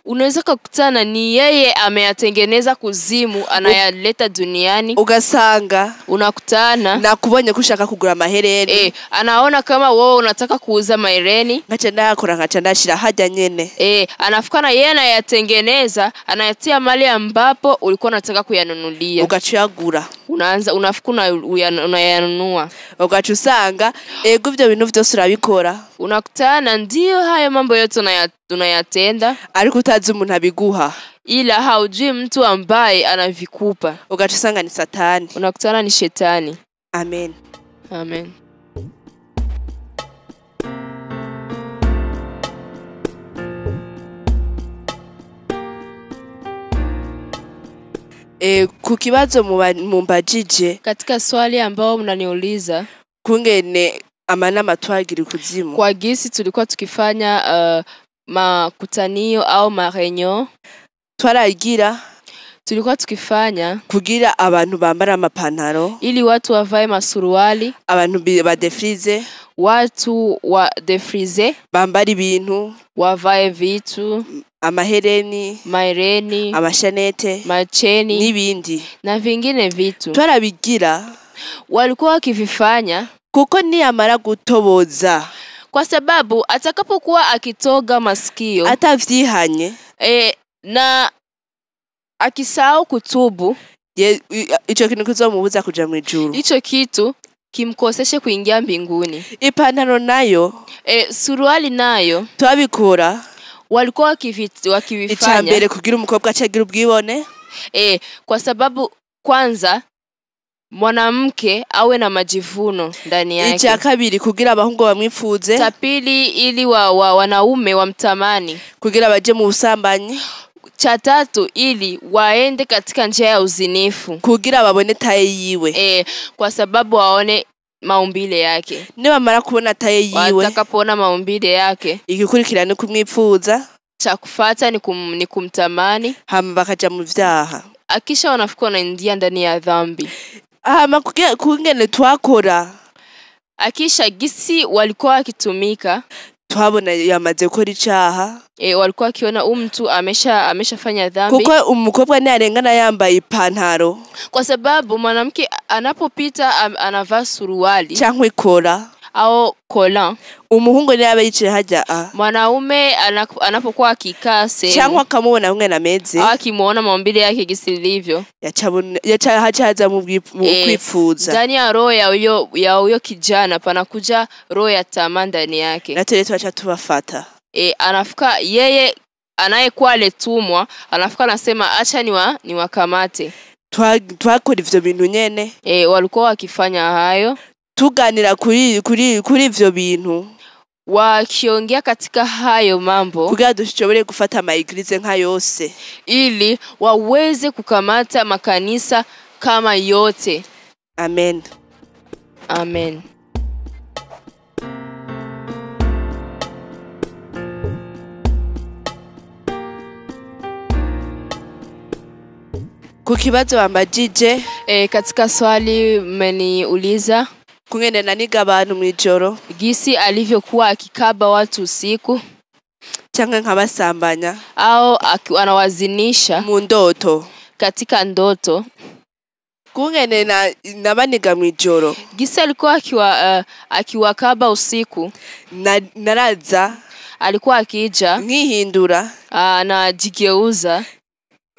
Unaweza kukutana ni yeye ameyatengeneza kuzimu anayaleta duniani. Ugasanga unakutana nakubonye kushaka kugura mahereni, anaona kama wewe unataka kuuza mahereni, ngacha ndakora ngacha ndashira hajya nyene. Anafikana yeye anayatengeneza, anayatia mali ambapo ulikuwa unataka kuyanunulia. kuzuia. ugacuyagura Unaanza unafikuna unayanunua. ugaca usanga ego ivyo bintu vyose urabikora Unakutana ndio haya mambo yote unayatenda, ariko utazi umuntu abiguha, ila haujui mtu ambaye anavikupa. ugaca usanga ni Satani. Unakutana ni shetani. Amen. Amen. Ku kibazo mumbajije Katika swali ambao mnaniuliza kungene amanama twagira kuzimu, kwa gisi tulikuwa tukifanya makutanio au marenyo, twaragira tulikuwa tukifanya kugira abantu bambara amapantaro, ili watu wavae masuruali, abantu badefrize, watu wa defrize bambara ibintu, wavae vitu, amahereni, maireni, amashanete, macheni n'ibindi na vingine vitu. Twarabigira Walikuwa wakivifanya kuko niyamara gutoboza, kwa sababu atakapokuwa akitoga masikio atavyihanye na akisahau kutubu, ico kintu kizomubuza kuja mwijuru, hicho kitu kimkoseshe kuingia mbinguni. Ipantaro nayo suruali nayo twabikora walikuwa wakivifanya icambere kugira umukobwa acagira ubwibone, kwa sababu kwanza mwanamke awe na majivuno ndani yake. Ica kabiri kugira abahungu bamwifuze. Cha pili ili wanaume wamtamani kugira baje mu busambanyi. Cha tatu ili waende katika njia ya uzinifu kugira babone taye yiwe. Kwa sababu waone maumbile yake. Nibamara kubona taye yiwe, watakapoona maumbile yake, igikurikira ni kumwifuza, cha kufuata ni kumtamani, hama bakaja mu vyaha. Akisha wanafika wanaingia ndani ya dhambi. Hama kungene twakora, akisha gisi walikuwa wakitumika, twabona yamaze gukora icaha. Walikuwa wakiona mtu ameshafanya dhambi. Kuko umukobwa ntarengana yambaye ipantaro, kwa sababu mwanamke anapopita anavaa suruali cyangwa ikora au kola, umuhungu ni abe yicaye hajya mwanaume anapokuwa akikaa sehemu cyangwa akamubona umwe nameze, akimuona maumbile yake gisi lilivyo, yachaza mu kwifuza. Ndani ya roho ya huyo kijana panakuja roho ya tamaa ndani yake. Na tule twacha tubafata. Anafika yeye anayekuwa letumwa, anafika anasema acha niwakamate. Twakora ivyo bintu nyene. Walikuwa wakifanya hayo. Tuganira kuri ivyo bintu, wakiongea katika hayo mambo, kugira dushobore gufata amaigrize nka yose, ili waweze kukamata makanisa kama yote. Amen. Amen. Kukibazo bambajije, katika swali mmeniuliza kungene naniga abantu mwijoro, gisi alivyokuwa akikaba watu usiku cyangwa nkabasambanya au anawazinisha mu ndoto, katika ndoto. Kungene nabaniga mwijoro, gisi alikuwa akiwakaba usiku, naraza alikuwa akija nkihindura, anajigeuza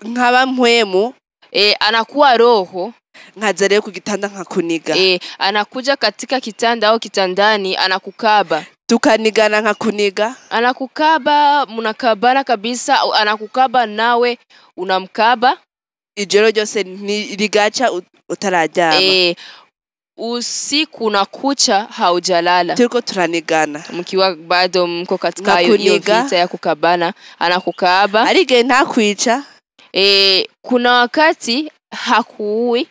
nkaba mpwemu, anakuwa roho, nkaza rero ku gitanda nkakuniga. Anakuja katika kitanda au kitandani anakukaba, tukanigana nkakuniga, anakukaba, munakabana kabisa, anakukaba nawe unamkaba. Ijoro ryose rigaca utarajyama, usiku unakucha haujalala, turiko turanigana, mkiwa bado mko katika hiyo vita ya kukabana. Anakukaba arige ntakwica, kuna wakati hakuui,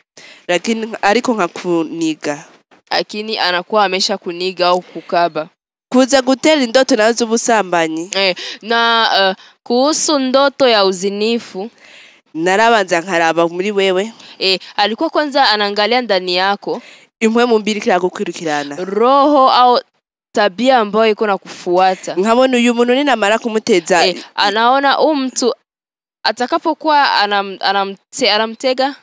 lakini ariko nkakuniga, lakini anakuwa amesha kuniga au kukaba. Kuza gutera indoto nazo ubusambanyi, na kuhusu ndoto ya uzinifu, narabanza nkaraba muri wewe. Alikuwa kwanza anaangalia ndani yako, impwemu mbiri kiragukwirukirana, roho au tabia ambayo iko na kufuata. Nkabona uyu muntu ninamara kumuteza, anaona mtu atakapokuwa anamtega,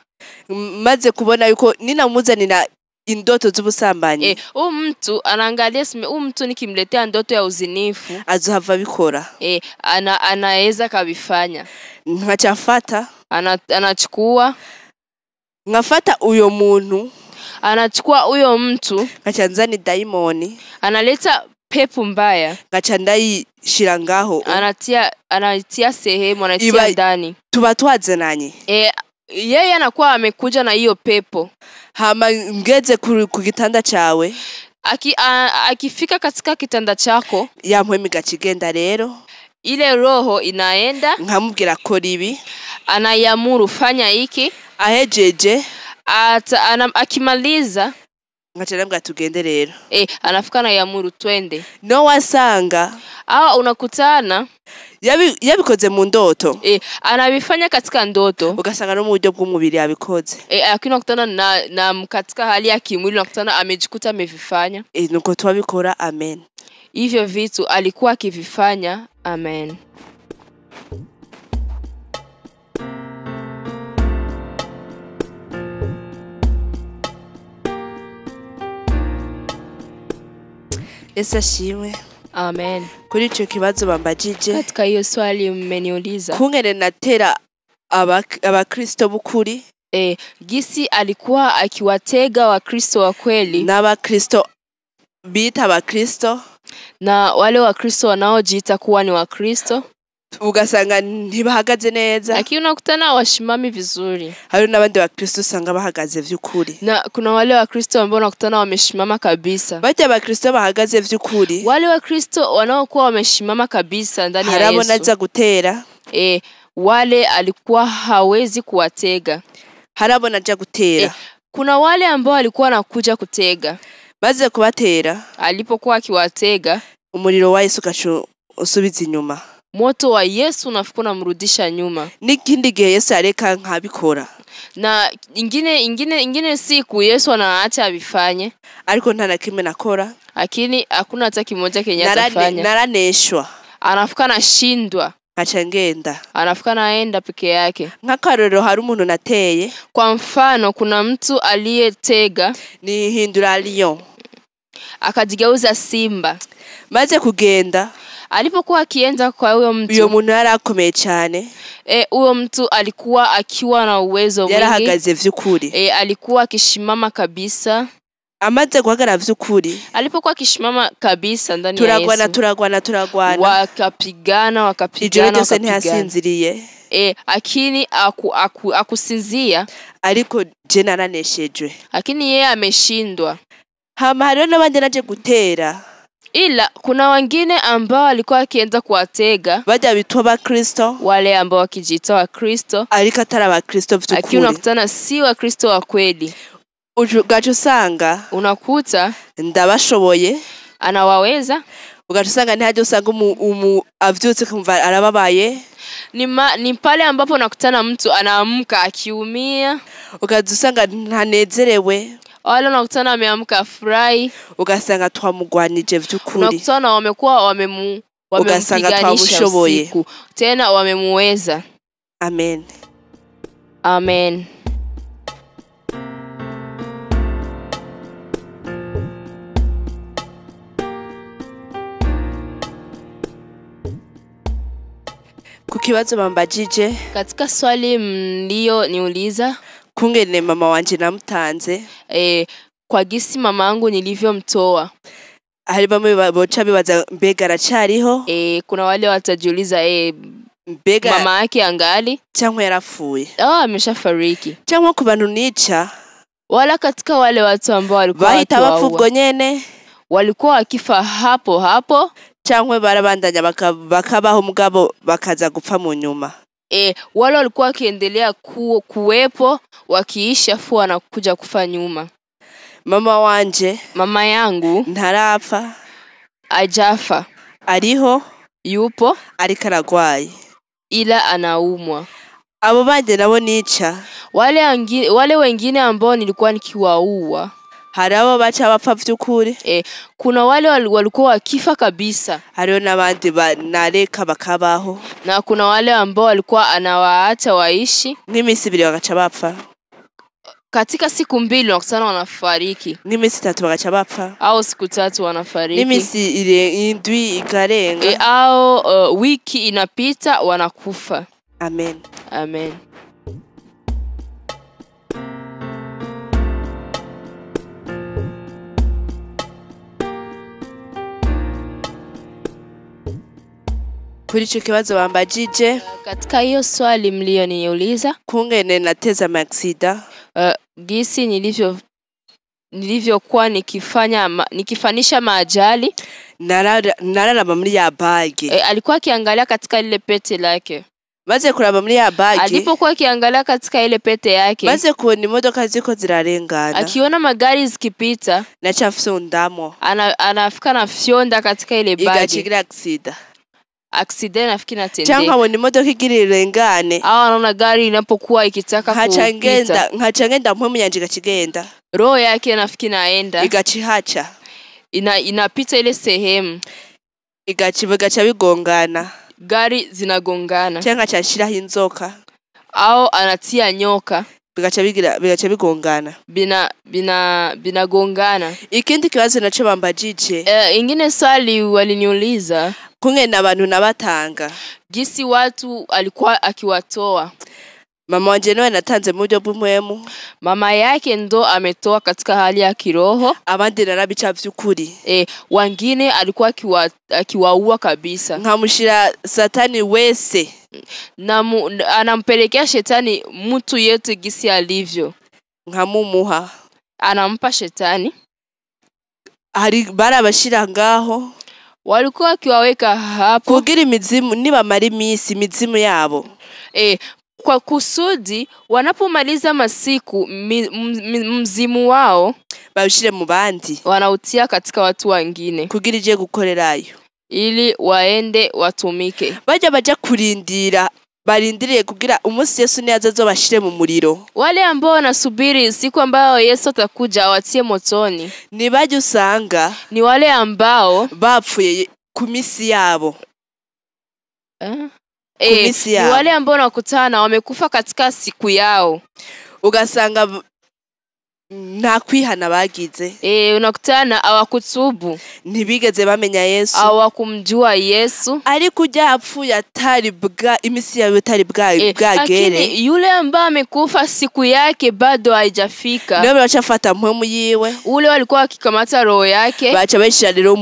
maze kubona yuko ninamuzanira indoto z'ubusambanyi, mtu anaangalia mtu nikimletea ndoto ya uzinifu azohava bikora, anaweza kabifanya. Nkachafata, anachukua nkafata uyo muntu anachukua huyo mtu ngaca nzana daimoni analeta pepo mbaya ngaca ndayishira ngaho anatia sehemu anatia ndani. Tuba twazananye. Yeye anakuwa amekuja na hiyo pepo. Hama ngeze ku gitanda cawe. Akifika katika kitanda chako, ya mpwemi gacigenda rero. Ile roho inaenda nkamubwira ko ribi, anayamuru fanya hiki, ahejeje akimaliza ngaca nambwa tugende rero. Anafika na yamuru twende. No wasanga unakutana yabikoze mu ndoto. Anabifanya katika ndoto. Ugasanga no mu buryo bw'umubiri yabikoze. Lakini unakutana na katika hali ya kimwili unakutana amejikuta amevifanya. Nuko twabikora. Amen. Hivyo vitu alikuwa akivifanya. Amen. Yesu ashimwe. Amen. Kuri ico kibazo bambajije, katika hiyo swali mmeniuliza, kungene natera abakristo bukuri, gisi alikuwa akiwatega wakristo wa kweli n'abakristo bita abakristo na wale wakristo wanaojiita kuwa ni wakristo, ugasanga ntibahagaze neza, lakini unakutana washimami vizuri. Hari n'abandi bakristo usanga bahagaze vy'ukuri, na kuna wale wakristo ambao unakutana wameshimama kabisa. Bajya abakristo bahagaze vy'ukuri, wale wakristo wanaokuwa wameshimama kabisa ndani ya Yesu, harabona aza gutera, wale alikuwa hawezi kuwatega. Harabona aja gutera. Kuna wale ambao alikuwa anakuja kutega. Baze kubatera, alipokuwa akiwatega, umuriro wa Yesu kasho usubiza inyuma. Moto wa Yesu unafuka unamrudisha nyuma. N'ikindi gihe Yesu areka nkabikora. Na ingine siku Yesu anaacha abifanye, ariko nta nakimwe nakora, lakini hakuna hata kimoja kenye atafanya. Naraneshwa. Anafuka na shindwa. Ngaca ngenda. Anafuka naenda peke yake. Nk'akarorero hari umuntu nateye. Kwa mfano kuna mtu aliyetega ni hindura lion, akajigeuza simba. Maze kugenda, alipokuwa akienda kwa huyo mtu, uyo muntu yarakomeye cyane. Huyo mtu alikuwa akiwa na uwezo mwingi, yarahagaze vy'ukuri. Alikuwa akishimama kabisa. Amaze guhagarara vy'ukuri, alipokuwa akishimama kabisa ndani ya Yesu, turagwana, wakapigana ijoro ryose ntiyasinziriye. Lakini akusinzia, ariko je naraneshejwe, lakini yeye ameshindwa. Hama hariho n'abandi naje gutera, ila kuna wengine ambao alikuwa akienda kuwatega, bajya bitwa ba Kristo, wale ambao wakijiita wa Kristo, ariko atari aba Kristo vy'ukuri, lakini unakutana si wa Kristo wa kweli. Ugaca usanga unakuta ndabashoboye, anawaweza. Ugaca usanga ntihaje usanga avyutse kumva arababaye. Ni pale ambapo unakutana mtu anaamka akiumia, ugaca usanga ntanezerewe. Wale unakutana ameamka furahi, ugasanga twamugwanije vy'ukuri. Unakutana wamekuwa wamempiganisha usiku, tena wamemuweza. Amen. Amen. Kukibazo bambajije, katika swali mlio niuliza, kungene mama wanje namutanze, kwa gisi mama yangu nilivyomtoa. Hari bamwe boca bibaza mbega aracariho, kuna wale watajiuliza mbega mama yake angali cyangwa yarapfuye, ameshafariki. Cyangwa ku bantu nica, wala katika wale watu ambao walikuwa bahita bapfubwo nyene, walikuwa wakifa hapo hapo, cyangwa barabandanya bakabaho mugabo bakaza gupfa mu nyuma. Wale walikuwa wakiendelea kuwepo wakiisha fuwa na kuja kufa nyuma. Mama yangu ntarapfa, ajafa, ariho, yupo, ariko aragwaye, ila anaumwa. Abo bande nabo nica, wale wengine ambao nilikuwa nikiwaua, hari abo baca bapfa vy'ukuri. Kuna wale walikuwa wakifa kabisa, hariho n'abandi nareka bakabaho, na kuna wale ambao walikuwa anawaacha waishi nk'imisi 2 bagaca bapfa. Katika siku 2 wakutana wanafariki, n'imisi 3 bagaca bapfa, au siku 3 wanafariki, n'imisi 7 ikarenga, au wiki inapita wanakufa. Amen. Amen. kuri ico kibazo bambajije Katika hiyo swali mlioniuliza, kungene nateza maksida gisi nilivyokuwa nikifanisha maajali, nararaba muri ya bage. alikuwa akiangalia katika lile pete lake. Maze kuraba muri ya bage, Alipokuwa akiangalia katika ile pete yake, maze kubona imodoka ziko zirarengana, akiona magari zikipita, nacafyondamo anafika na fyonda katika ile bage. igacigira aksida. Accident nafikiri Cyangwa natendeka. abona imodoka igira irengane, Au anaona gari inapokuwa ikitaka kupita, nkaca ngenda mpwemu yanje igacigenda, roho yake nafikiri naenda, igacihaca, inapita ile sehemu, igaca bigongana, gari zinagongana, cyangwa cashiraho inzoka, au anatia nyoka, bigaca bigongana, binagongana. Ikindi kibazo naco bambajije, Ingine swali waliniuliza, kungene abantu nabatanga, gisi watu alikuwa akiwatoa. mama wanje nawe natanze mu buryo bw'umwemu, Mama yake ndo ametoa katika hali ya kiroho, abandi narabica vy'ukuri, wengine alikuwa akiwaua kabisa, nkamushira satani wese, anampelekea shetani mtu yetu gisi alivyo, nkamumuha, anampa shetani. hari barabashira ngaho Walikuwa akiwaweka hapo kugira imizimu nibamara imisi imizimu yabo, kwa kusudi wanapomaliza masiku mzimu wao babishire mu bandi, wanautia katika watu wengine kugira ije gukorerayo, ili waende watumike. baja kurindira, barindiriye kugira umunsi Yesu niyaza azobashire mu muriro. Wale ambao wanasubiri siku ambayo Yesu atakuja awatie motoni, Nibaje usanga ni wale ambao bapfuye ku misi yabo, ni wale ambao nakutana wamekufa katika siku yao, ugasanga nta kwihana bagize, unakutana hawakutubu, ntibigeze bamenya Yesu, hawakumjua Yesu, ariko yapfuye atari imisi yawe atari bwagere, lakini yule ambaye amekufa siku yake bado haijafika, nabo bacafata mpwemu yiwe, ule walikuwa wakikamata roho yake, baca bayishira rero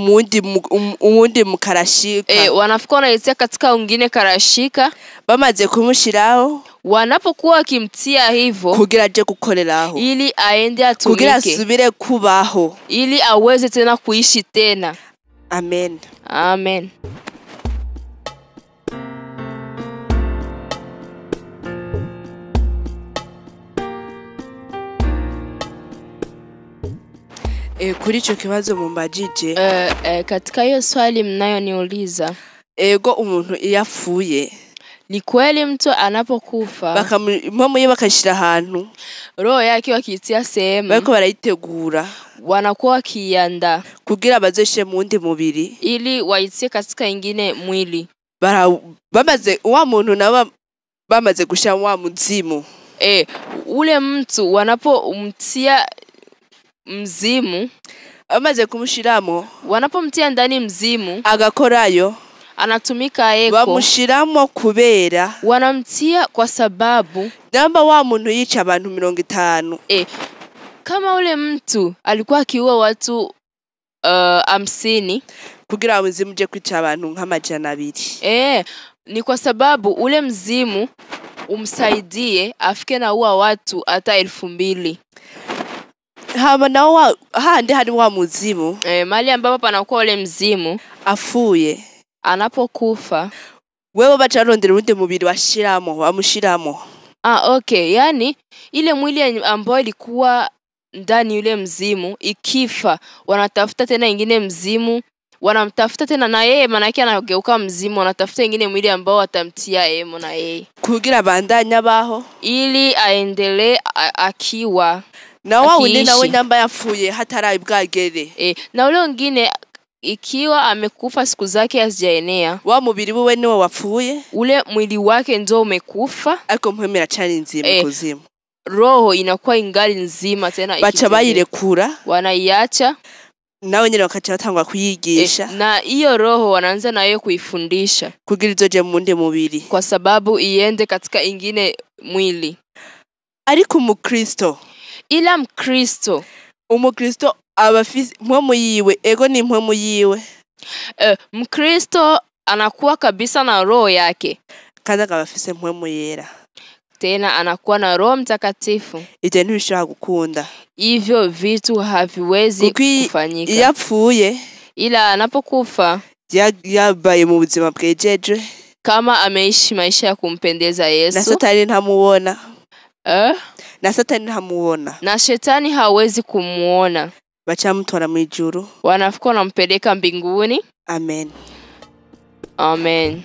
umundi mukarashika, wanafika wanaitia katika ungine karashika. Bamaze kumushiraho, wanapokuwa kimtia hivyo kugira aje gukoreraho, ili aende atumike, kugira asubire kubaho, ili aweze tena kuishi tena. Amen. Amen. Kuri ico kibazo mumbajije, katika hiyo swali mnayoniuliza, ego umuntu iyapfuye, ni kweli mtu anapokufa bakamuye bakashira ahantu, roho yake wakitia sehemu, bariko barayitegura, wanakuwa wakianda kugira bazoshire mu wundi mubiri, ili waitie katika ingine mwili. Bamaze wa muntu nabo bamaze gushira wa muzimu, ule mtu wanapomtia mzimu, bamaze kumushiramo, wanapomtia ndani mzimu agakorayo, anatumika eko, bamushiramo kubera wanamtia kwa sababu namba wa muntu yica abantu 50, kama ule mtu alikuwa akiua watu 50, kugira umuzimu uje kwica abantu nk'amajana 2, ni kwa sababu ule mzimu umsaidie afike na uwa watu hata 2000. Hama na handi hari wa muzimu, mali ambapo panakuwa ule mzimu afuye, anapokufa, wewe bacarondera urundi mubiri wamushiramo. Okay, yani ile mwili ambayo ilikuwa ndani yule mzimu ikifa, wanatafuta tena ingine mzimu, wanamtafuta tena na yeye, maana yake anageuka mzimu, wanatafuta ingine mwili ambao watamtia yemo na yeye, kugira bandanya baho, ili aendelee akiwa na wao undi nawe namba yafuye hataraye bwagere, na ule wengine ikiwa amekufa siku zake hazijaenea, wa mubiri wewe niwe wapfuye, ule mwili wake ndio umekufa, ariko mpemera cyane nzima kuzimu, roho inakuwa ingali nzima tena, baca bayirekura, wanaiacha, nawe nyine bakaca batangwa kuyigisha, na hiyo roho wanaanza nayo kuifundisha kugira izoje mu wundi mubiri, kwa sababu iende katika ingine mwili. Ariko umukristo, ila mkristo, umukristo abafise mpwemu yiwe, ego ni mpwemu yiwe, mkristo anakuwa kabisa na roho yake, kandi akaba afise mpwemu yera. tena anakuwa na Roho Mtakatifu. Ivyo ntibishobora gukunda. Hivyo vitu haviwezi kufanyika. Iyo apfuye, ila anapokufa yabaye mu buzima bwejeje, kama ameishi maisha ya kumpendeza Yesu, na Satani ntamuona. Na Satani ntamuona. Na shetani hawezi kumuona. Bacamutora mu ijuru. Wanafuka wanampeleka mbinguni. Amen. Amen.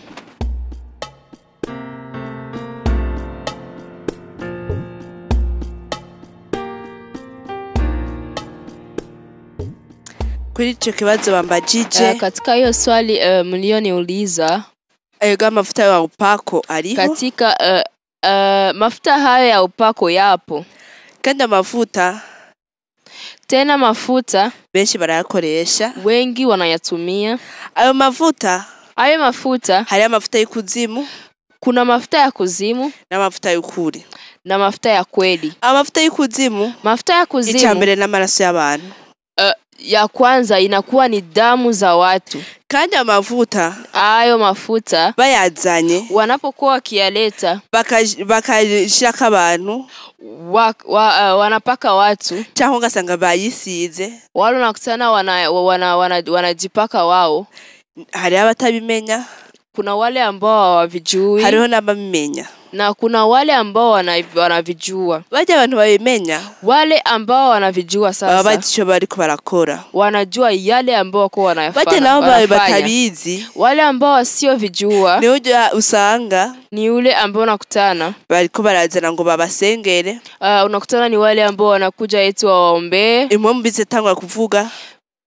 Kuri ico kibazo bambajije, katika hiyo swali mlioniuliza, ega mafuta ya upako ariho? Katika mafuta hayo ya upako yapo. Kandi mafuta, tena mafuta benshi barayakoresha, wengi wanayatumia. Ayo mafuta hari mafuta y'ikuzimu, kuna mafuta ya kuzimu na mafuta y'ukuri, na mafuta ya kweli. Mafuta y'ikuzimu, icambere n'amaraso y'abantu. Ya kwanza inakuwa ni damu za watu. Kandi ayo mafuta bayazanye, wanapokuwa wakiyaleta bakashirako abantu, wanapaka watu, cyangwa ugasanga bayisize, wale nakutana wanajipaka wao. Hari abatabimenya, kuna wale ambao hawavijui, hariho n'abamenya, na kuna wale ambao wanavijua. Baje abantu babimenya, wale ambao wanavijua sasa babacho bariko barakora, wanajua yale ambao wako wanayafanya. Baje nabo batabizi, wale ambao wasio vijua, ni uje usanga ni ule ambao nakutana bariko barazana ngo babasengere. Unakutana ni wale ambao wanakuja eti waombe. Impombi zitangwa kuvuga,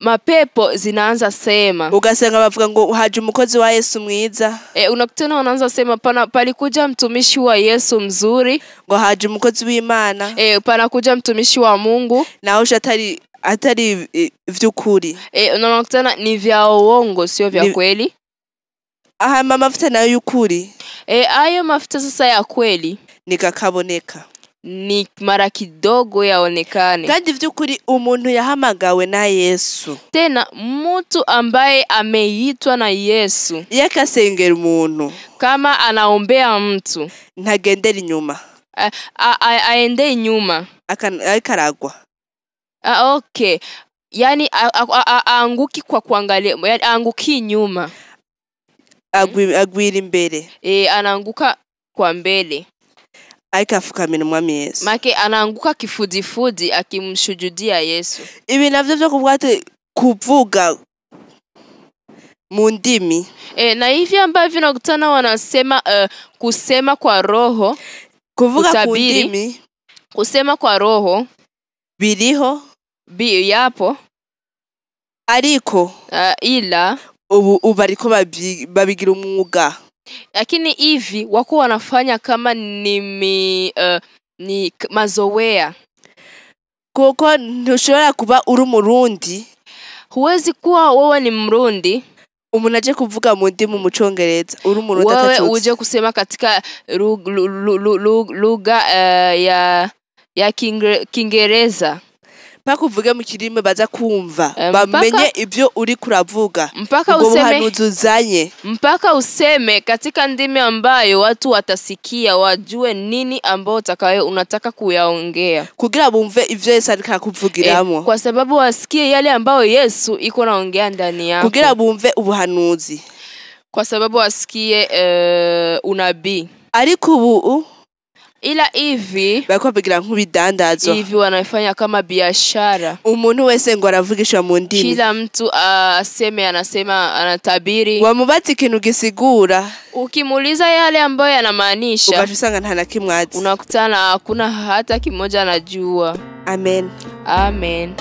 mapepo zinaanza sema, ugasanga bavuga ngo haje umukozi wa Yesu mwiza. Unakutana wanaanza sema palikuja mtumishi wa Yesu mzuri, ngo haje umukozi w'Imana. Panakuja mtumishi wa Mungu, na usha atari vy'ukuri. Unakutana ni vya uongo, sio vya kweli. Mafuta nayo y'ukuri, ayo mafuta sasa ya kweli nikakaboneka, ni mara kidogo yaonekane. Kandi vy'ukuri umuntu yahamagawe na Yesu, tena mtu ambaye ameitwa na Yesu, yakasengera umuntu, kama anaombea mtu, ntagendera inyuma, aende nyuma, akaragwa. Okay, yani aanguki kwa kuangalia, yani aanguki nyuma, agwira imbere, anaanguka kwa mbele, aikafukamira Mwami Yesu, make anaanguka kifudifudi akimshujudia Yesu. Ibi navyo byo kuvuga mu ndimi, na hivi ambavyo nakutana wanasema kusema kwa roho, kuvuga ku ndimi, kusema kwa roho biriho, yapo, ariko ila ubu bariko babigira umwuga. Lakini hivi wako wanafanya kama ni mazoea. Kuko ntushobora kuba uri Umurundi, huwezi kuwa wewe ni Mrundi, umuntu aje kuvuga mu ndimi mu Congereza, uri Umurundi atachotse, wewe uje kusema katika lugha ya Kiingereza, mpaka uvuge mu kirimi baza kumva, bamenye ibyo uri kuravuga, mpaka useme katika ndimi ambayo watu watasikia, wajue nini ambao unataka kuyaongea, kugira bumve ivyo Yesu ariko akuvugiramo, kwa sababu wasikie yale ambayo Yesu iko naongea ndani yako, kugira bumve ubuhanuzi, kwa sababu wasikie unabii. Ariko ubu ila hivi bako bigira nk'ubidandazo, hivi wanafanya kama biashara. Umuntu wese ngo aravugishwa mu ndimi, kila mtu anasema anatabiri, wamubaza ikintu gisigura, ukimuuliza yale ambayo yanamaanisha, ukashusanga nta na kimwe azi, unakutana hakuna hata kimoja anajua. Amen. Amen.